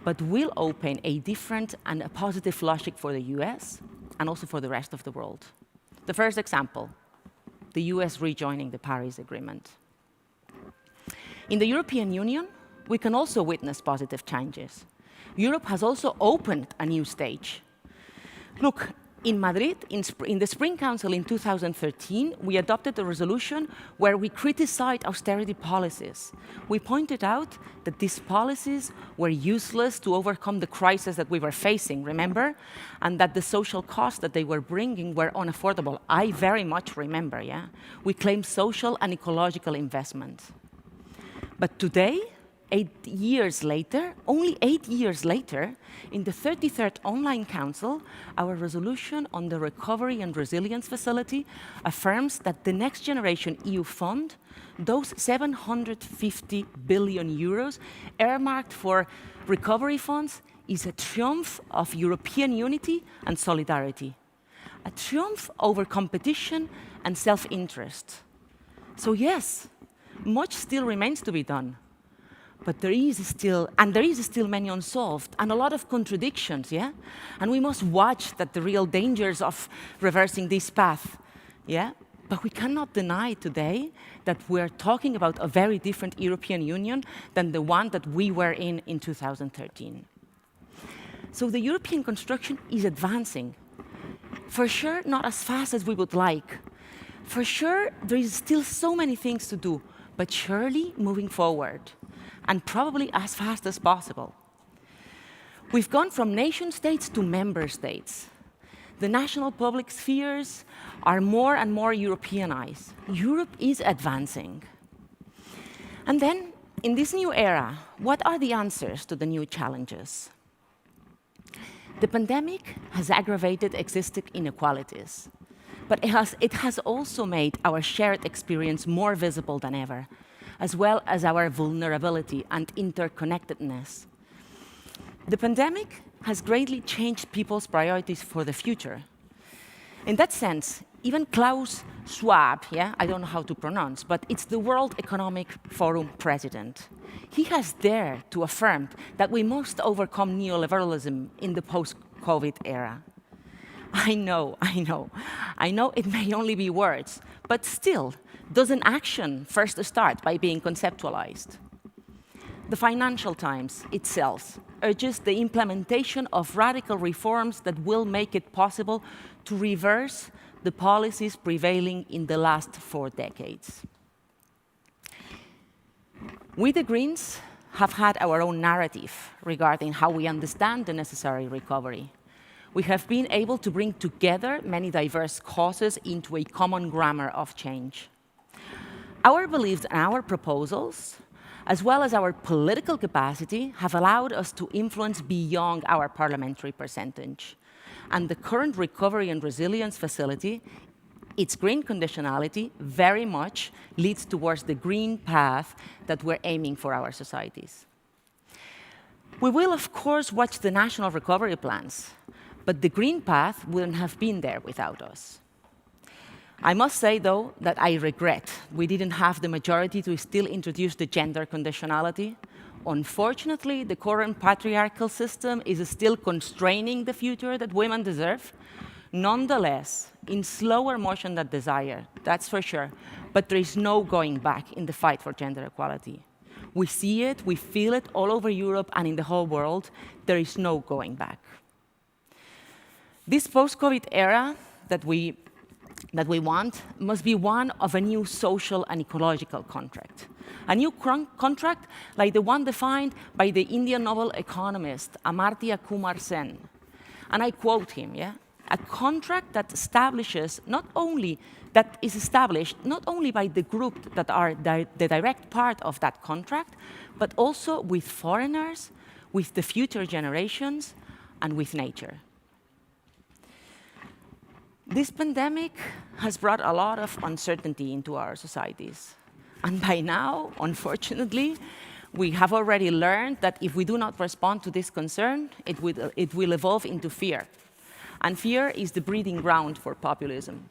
but will open a different and a positive logic for the US and also for the rest of the world. The first example, the US rejoining the Paris Agreement. In the European Union, we can also witness positive changes. Europe has also opened a new stage. Look, in Madrid, in the Spring Council in 2013, we adopted a resolution where we criticized austerity policies. We pointed out that these policies were useless to overcome the crisis that we were facing, remember? And that the social costs that they were bringing were unaffordable. I very much remember, yeah? We claimed social and ecological investment. But today, 8 years later, only 8 years later, in the 33rd Online Council, our resolution on the Recovery and Resilience Facility affirms that the Next Generation EU fund, those 750 billion euros earmarked for recovery funds, is a triumph of European unity and solidarity, a triumph over competition and self-interest. So yes, much still remains to be done. But there is still many unsolved and a lot of contradictions, yeah? And we must watch that the real dangers of reversing this path, yeah? But we cannot deny today that we're talking about a very different European Union than the one that we were in 2013. So the European construction is advancing. For sure, not as fast as we would like. For sure, there is still so many things to do, but surely moving forward, and probably as fast as possible. We've gone from nation states to member states. The national public spheres are more and more Europeanized. Europe is advancing. And then, in this new era, what are the answers to the new challenges? The pandemic has aggravated existing inequalities, but it has also made our shared experience more visible than ever, as well as our vulnerability and interconnectedness. The pandemic has greatly changed people's priorities for the future. In that sense, even Klaus Schwab, yeah, I don't know how to pronounce, but it's the World Economic Forum president. He has dared to affirm that we must overcome neoliberalism in the post-COVID era. I know it may only be words, but still, doesn't action first start by being conceptualized? The Financial Times itself urges the implementation of radical reforms that will make it possible to reverse the policies prevailing in the last 4 decades. We, the Greens, have had our own narrative regarding how we understand the necessary recovery. We have been able to bring together many diverse causes into a common grammar of change. Our beliefs and our proposals, as well as our political capacity, have allowed us to influence beyond our parliamentary percentage. And the current Recovery and Resilience Facility, its green conditionality, very much leads towards the green path that we're aiming for our societies. We will, of course, watch the national recovery plans, but the green path wouldn't have been there without us. I must say, though, that I regret we didn't have the majority to still introduce the gender conditionality. Unfortunately, the current patriarchal system is still constraining the future that women deserve. Nonetheless, in slower motion than Zaïre, that's for sure, but there is no going back in the fight for gender equality. We see it, we feel it all over Europe and in the whole world. There is no going back. This post-COVID era that we want must be one of a new social and ecological contract. A new contract like the one defined by the Indian Nobel economist Amartya Kumar Sen. And I quote him, yeah? A contract that is established not only by the group that are the direct part of that contract, but also with foreigners, with the future generations, and with nature. This pandemic has brought a lot of uncertainty into our societies. And by now, unfortunately, we have already learned that if we do not respond to this concern, it will evolve into fear. And fear is the breeding ground for populism.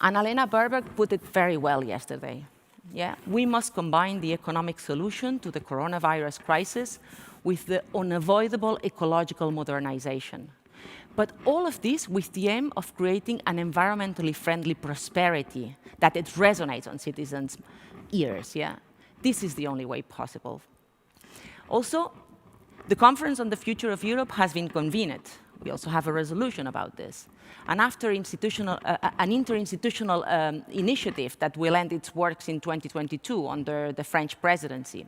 Annalena Baerbock put it very well yesterday. Yeah? We must combine the economic solution to the coronavirus crisis with the unavoidable ecological modernization. But all of this with the aim of creating an environmentally friendly prosperity that it resonates on citizens' ears. Yeah? This is the only way possible. Also, the Conference on the Future of Europe has been convened. We also have a resolution about this. And after an interinstitutional initiative that will end its works in 2022 under the French presidency.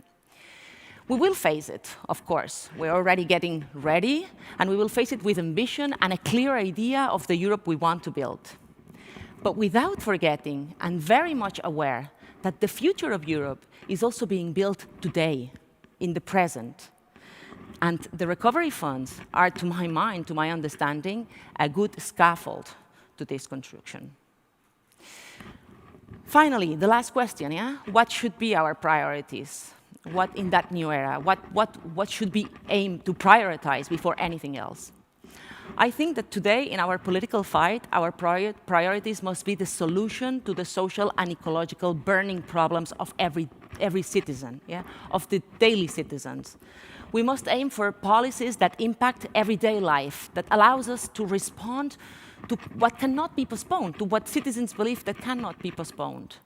We will face it, of course. We're already getting ready, and we will face it with ambition and a clear idea of the Europe we want to build. But without forgetting and very much aware that the future of Europe is also being built today, in the present. And the recovery funds are, to my mind, to my understanding, a good scaffold to this construction. Finally, the last question, yeah? What should be our priorities? What in that new era? What should we aim to prioritize before anything else? I think that today, in our political fight, our priorities must be the solution to the social and ecological burning problems of every citizen, yeah? Of the daily citizens. We must aim for policies that impact everyday life, that allows us to respond to what cannot be postponed, to what citizens believe that cannot be postponed.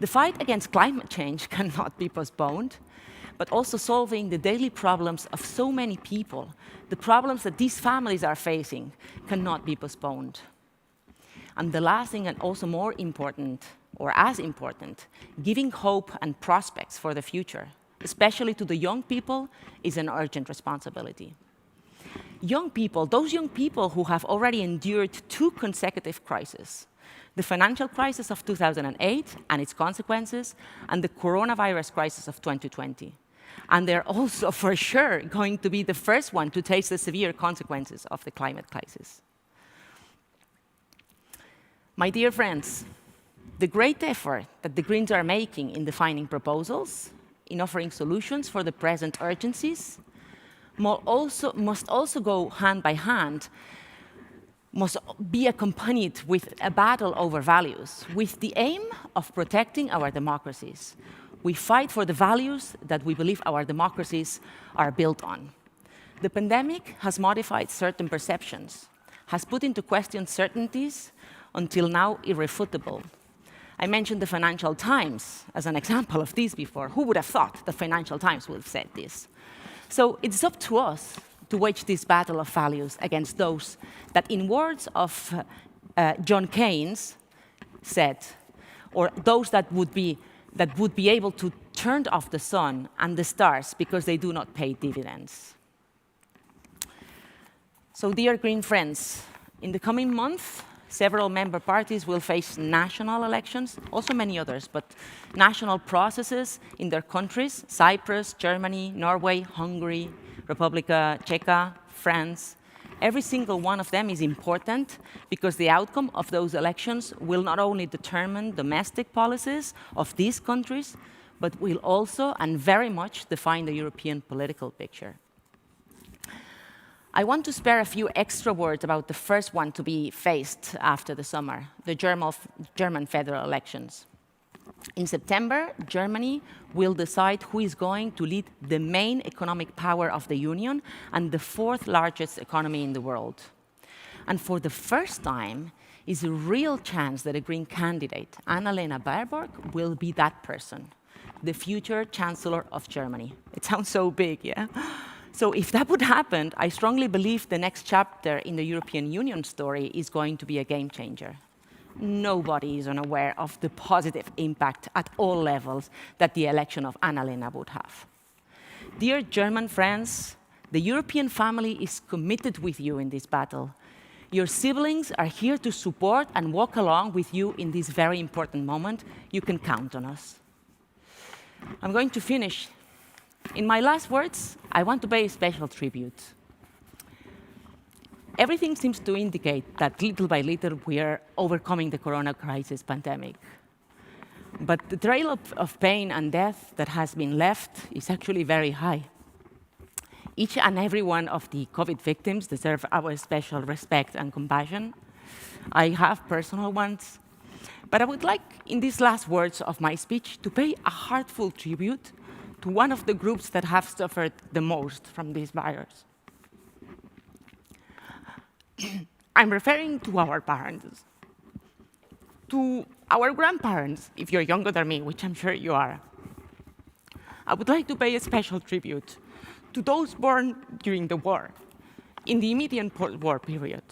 The fight against climate change cannot be postponed, but also solving the daily problems of so many people, the problems that these families are facing, cannot be postponed. And the last thing, and also more important, or as important, giving hope and prospects for the future, especially to the young people, is an urgent responsibility. Young people, those young people who have already endured 2 consecutive crises, the financial crisis of 2008 and its consequences, and the coronavirus crisis of 2020. And they're also, for sure, going to be the first one to taste the severe consequences of the climate crisis. My dear friends, the great effort that the Greens are making in defining proposals, in offering solutions for the present urgencies, must also go hand by hand, must be accompanied with a battle over values, with the aim of protecting our democracies. We fight for the values that we believe our democracies are built on. The pandemic has modified certain perceptions, has put into question certainties until now irrefutable. I mentioned the Financial Times as an example of this before. Who would have thought the Financial Times would have said this? So it's up to us to wage this battle of values against those that, in words of John Keynes, said, or those that would be able to turn off the sun and the stars because they do not pay dividends. So, dear Green friends, in the coming month, several member parties will face national elections, also many others, but national processes in their countries: Cyprus, Germany, Norway, Hungary, Republika Czech, France. Every single one of them is important because the outcome of those elections will not only determine domestic policies of these countries, but will also and very much define the European political picture. I want to spare a few extra words about the first one to be faced after the summer, the German federal elections. In September, Germany will decide who is going to lead the main economic power of the Union and the fourth largest economy in the world. And for the first time, is a real chance that a Green candidate, Annalena Baerbock, will be that person, the future Chancellor of Germany. It sounds so big, yeah? So if that would happen, I strongly believe the next chapter in the European Union story is going to be a game changer. Nobody is unaware of the positive impact at all levels that the election of Annalena would have. Dear German friends, the European family is committed with you in this battle. Your siblings are here to support and walk along with you in this very important moment. You can count on us. I'm going to finish. In my last words, I want to pay a special tribute. Everything seems to indicate that little by little we are overcoming the corona crisis pandemic. But the trail of pain and death that has been left is actually very high. Each and every one of the COVID victims deserve our special respect and compassion. I have personal ones. But I would like, in these last words of my speech, to pay a heartfelt tribute to one of the groups that have suffered the most from this virus. I'm referring to our parents, to our grandparents, if you're younger than me, which I'm sure you are. I would like to pay a special tribute to those born during the war, in the immediate post-war period,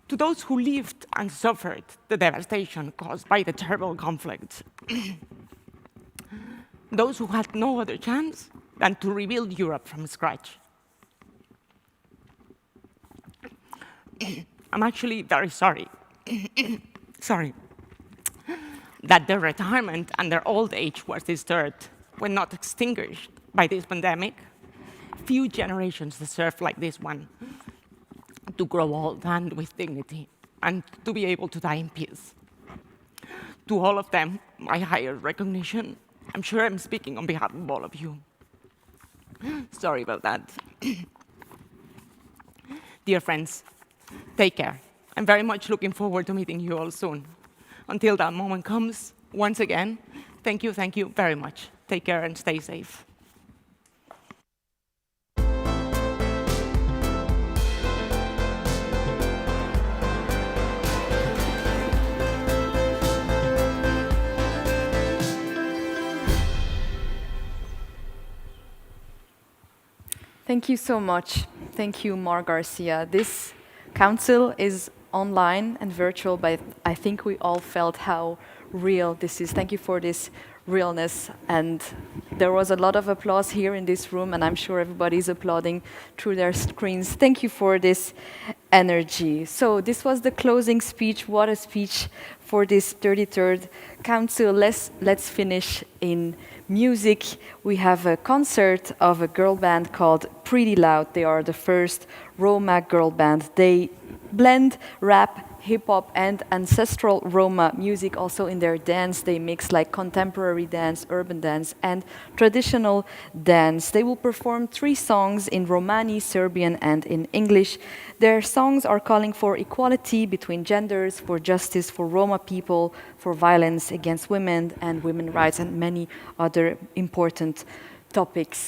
to those who lived and suffered the devastation caused by the terrible conflict, those who had no other chance than to rebuild Europe from scratch. I'm actually very sorry, that their retirement and their old age was disturbed when not extinguished by this pandemic. Few generations deserve like this one to grow old and with dignity and to be able to die in peace. To all of them, my highest recognition. I'm sure I'm speaking on behalf of all of you. Sorry about that. Dear friends, take care. I'm very much looking forward to meeting you all soon. Until that moment comes, once again, thank you very much. Take care and stay safe. Thank you so much. Thank you, Mar Garcia. This council is online and virtual, but I think we all felt how real this is. Thank you for this realness. And there was a lot of applause here in this room, and I'm sure everybody's applauding through their screens. Thank you for this energy. So this was the closing speech. What a speech for this 33rd council. Let's finish in music. We have a concert of a girl band called Pretty Loud. They are the first Roma girl band. They blend rap, hip-hop and ancestral Roma music also in their dance. They mix like contemporary dance, urban dance and traditional dance. They will perform 3 songs in Romani, Serbian and in English. Their songs are calling for equality between genders, for justice for Roma people, for violence against women and women's rights and many other important topics.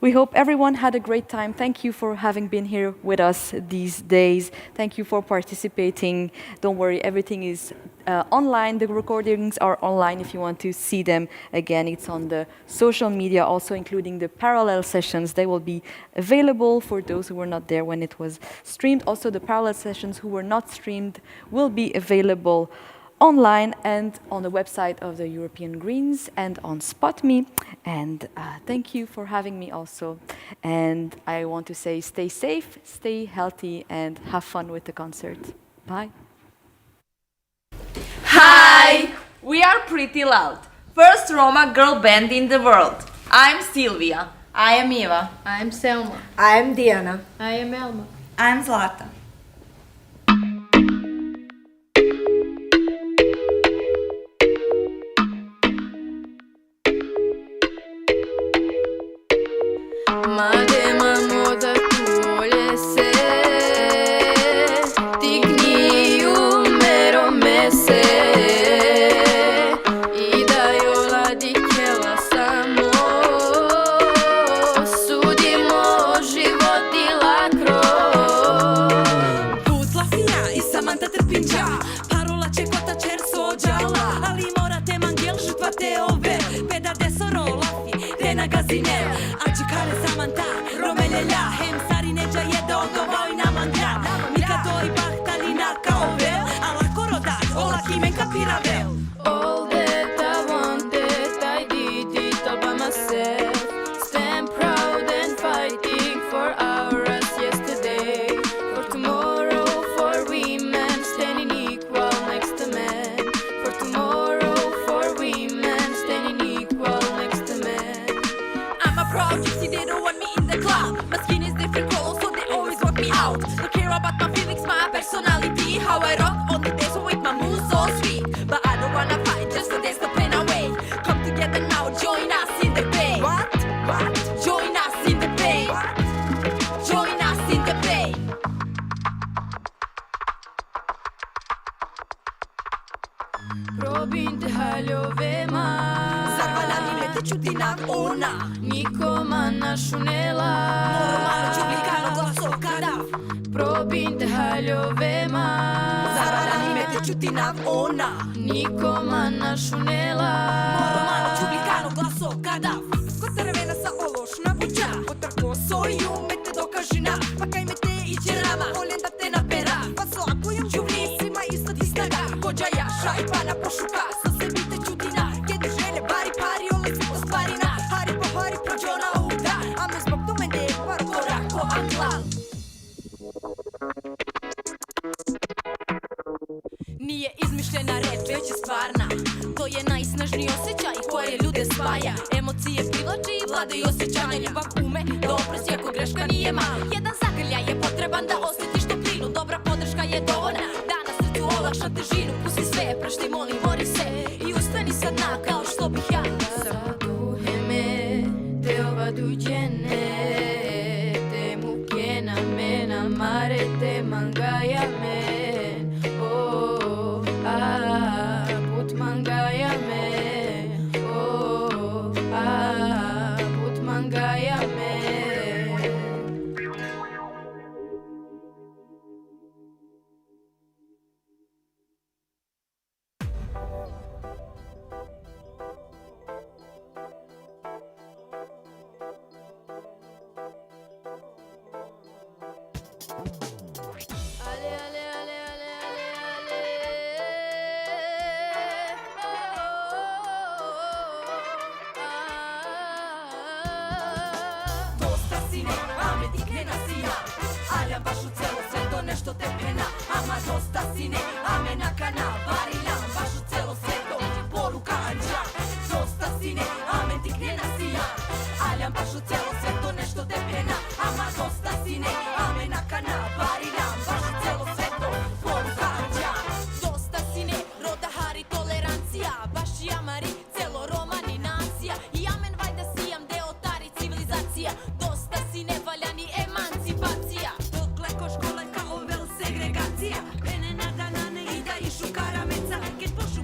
We hope everyone had a great time. Thank you for having been here with us these days. Thank you for participating. Don't worry, everything is online. The recordings are online if you want to see them again. It's on the social media, also including the parallel sessions. They will be available for those who were not there when it was streamed. Also, the parallel sessions who were not streamed will be available online and on the website of the European Greens and on SpotMe. And thank you for having me also. And I want to say stay safe, stay healthy, and have fun with the concert. Bye. Hi! We are Pretty Loud, first Roma girl band in the world. I'm Silvia. I am Eva. I am Selma. I am Diana. I am Elma. I'm Zlata. All that I wanted, I did it all by myself. Stand proud and fighting for our rights yesterday. For tomorrow, for women, standing equal next to men. For tomorrow, for women, standing equal next to men. I'm a proud gypsy, they don't want me in the club. My skin is different color, so they always walk me out. Don't care about my feelings, my personality, how I rock on the days with my moves so sweet. But I don't wanna fight just to dance the pain away. Come together now, join us in the pain. What? Join us in the pain. Join us in the pain. Probinte haljovema Zarvalani lete čuti nam ona. Nikoma našunela Normalo čublikano glaso kadav. Probinte haljovema Zarvalani lete čuti nam ona. Nikoma našunela Normalo čublikano glaso kadav. Ko crvena sa ološna buća. Potrko soju mete do kažina. Pa kaj mete i čerama. Volim da te napera. Pa slakujem čuvnicima isto ti snaga. Kođa jaša i pana pošuka. Sa sebi te čutina. Kedi želje bari pari ole se to stvarina. Hari po hari prođona uda. A me zbog tome ne je par korako anglal. Nije izmišljena reč, već je stvarna. To je najsnažniji osjećaj koje ljude spaja. Emocije privlači i vladaju osjećanja. Ljubav ume da oprosti ako greška nije mala. Jedan zagrljaj je potreban da osjetiš toplinu. Dobra podrška je dovoljna da na srcu olakša težinu. Pusti sve, prašti, molim, bori se i ustani sad na kao što bih ja. Saduheme te ovaduđene te mukena mena mare te mangaja men. Oh, ah, put mangaja men. Oh, ah, put mangaja men. Ale, ale, ale, ale, ale, ale. Dosta si ne, ame dikne na sija. Aljam baš u celo sve to nešto te pena. Ama dosta si ne, ame na kanal. Variljam baš u celo sve to poruka anđa. Dosta si ne, ame dikne na sija. Aljam baš u celo sve to nešto te pena. Ama dosta si ne, ame na kanal. Variljam baš u celo sve to poruka anđa. Dosta si ne, roda hari tolerancija. Baš i amari, celo romani nacija. I amen vajda sijam deo tari civilizacija. Dosta si ne, valja ni emancipacija. Pokleko škole kao vel segregacija. Mene na danane i da išu karameca. Kad pošu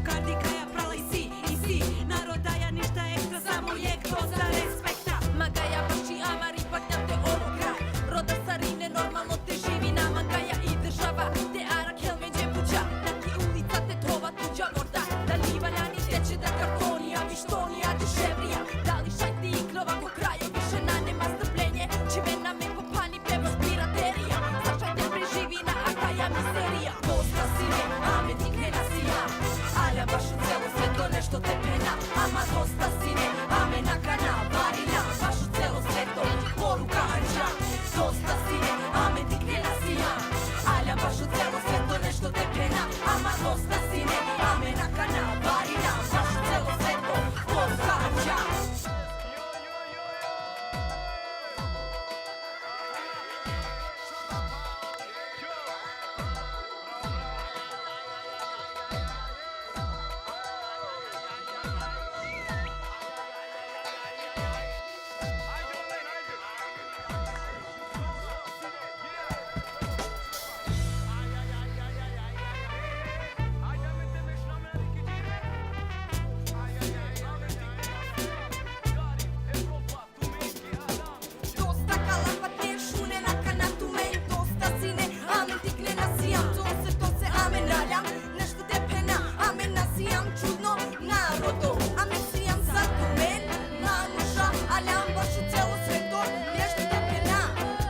am čudno narodo. A mislim sad u men, nanuša, ali am baš u celo sveto nešto te pena.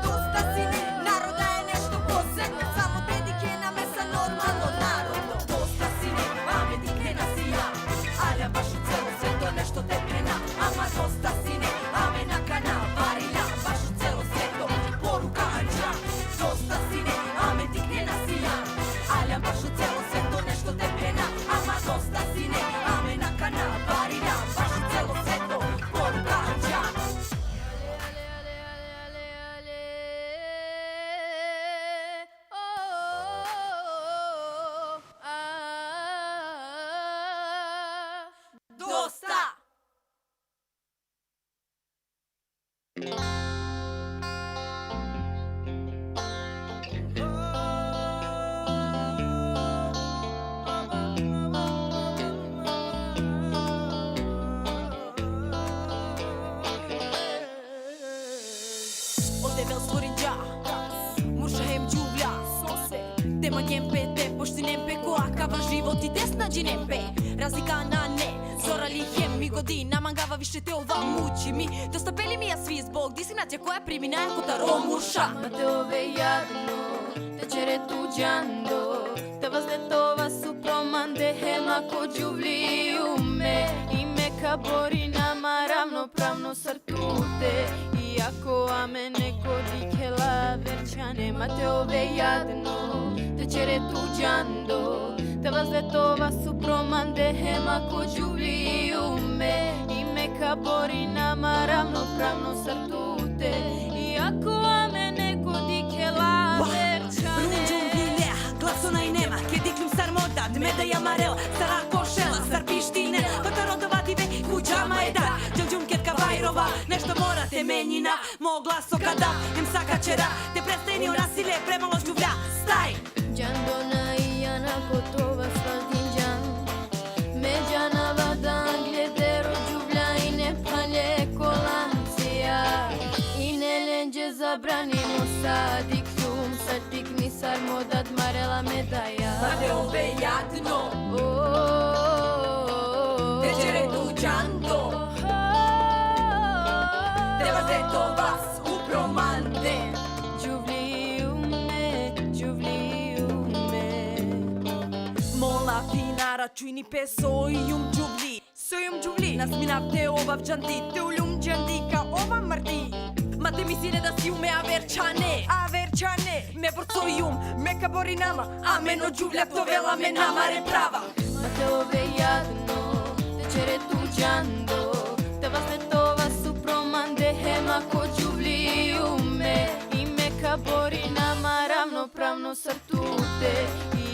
Dosta si ne, naroda je nešto posebno, samo dedike na mesa normalno narodo. Dosta si ne, a me dikne na sija, ali am baš u celo sveto nešto te pena. Ama dosta si ne, a me na kanal varilja, baš u celo sveto poruka anđa. Dosta si ne, a me dikne na sija, ali am baš u celo sveto nešto te pena. Ama dosta si ne, a me na kanal varilja, baš u celo sveto poruka anđa. Dosta! Odevel stvorinja, muša hem džuvlja, sose. Tema njempe, te pošti nempe, koakavan život i desnađi nempe. Razlika na ne, zorali hem mi godina, mangava više te ova muči mi. Dosta peli mi ja svi zbog diskriminacija koja primi na kota romuša. Ma te ove jadno, te čere tuđando, te vas letova su promande, hema ko džuvliju me. Ka borinama ravnopravno sartute, iako a me neko dikela verčane. Ma te ove jadno, te čere tuđando, te vas letova su promande, hema ko džuvliju me. Ka borinama ravnopravno sartute, iako a me neko dikela verčane. Glasona i nema, che diclum sar modat, medaglia amarela, sarà košela, sar pištine, Kotarodova dive, kućama je dar, Đelđum ketka vajrova, nešto morate menjina, mog glaso kada, em sakačera, te presteni o nasilje, premalo žuvlja, staj! Đandona i Jana gotova svaltinđan, međana vadan gledero džuvlja i ne palje kolancija, i ne lenđe zabranimo sad i kljum, sad tikni sar modat marela medaja. Ma te ove jadno, te čere tuđando, te vas eto vas upromande. Džuvliju me. Mola finara čujni pe sojum džuvli, sojum džuvli, nas minav te ovav džandi, te uljum džandi ka ova mrdi. Ma te misine da si ume averčane, me borcojum, me ka borinama, a meno džuvlja to vela me namare prava. Ma te ove jadno, te čere tuđando, te vas letova su promande, hema ko džuvliju me. I me ka borinama ravnopravno sartute,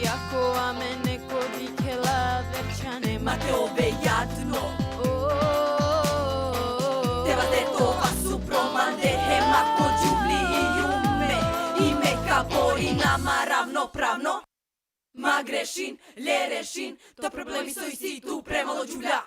iako a me neko dikela verčane. Ma te ove jadno, te vas letova su promande, hema ko džuvliju me. I me ka borinama ravnopravno, ma grešin, le rešin, to problemi su i si tu premalo džuvlja.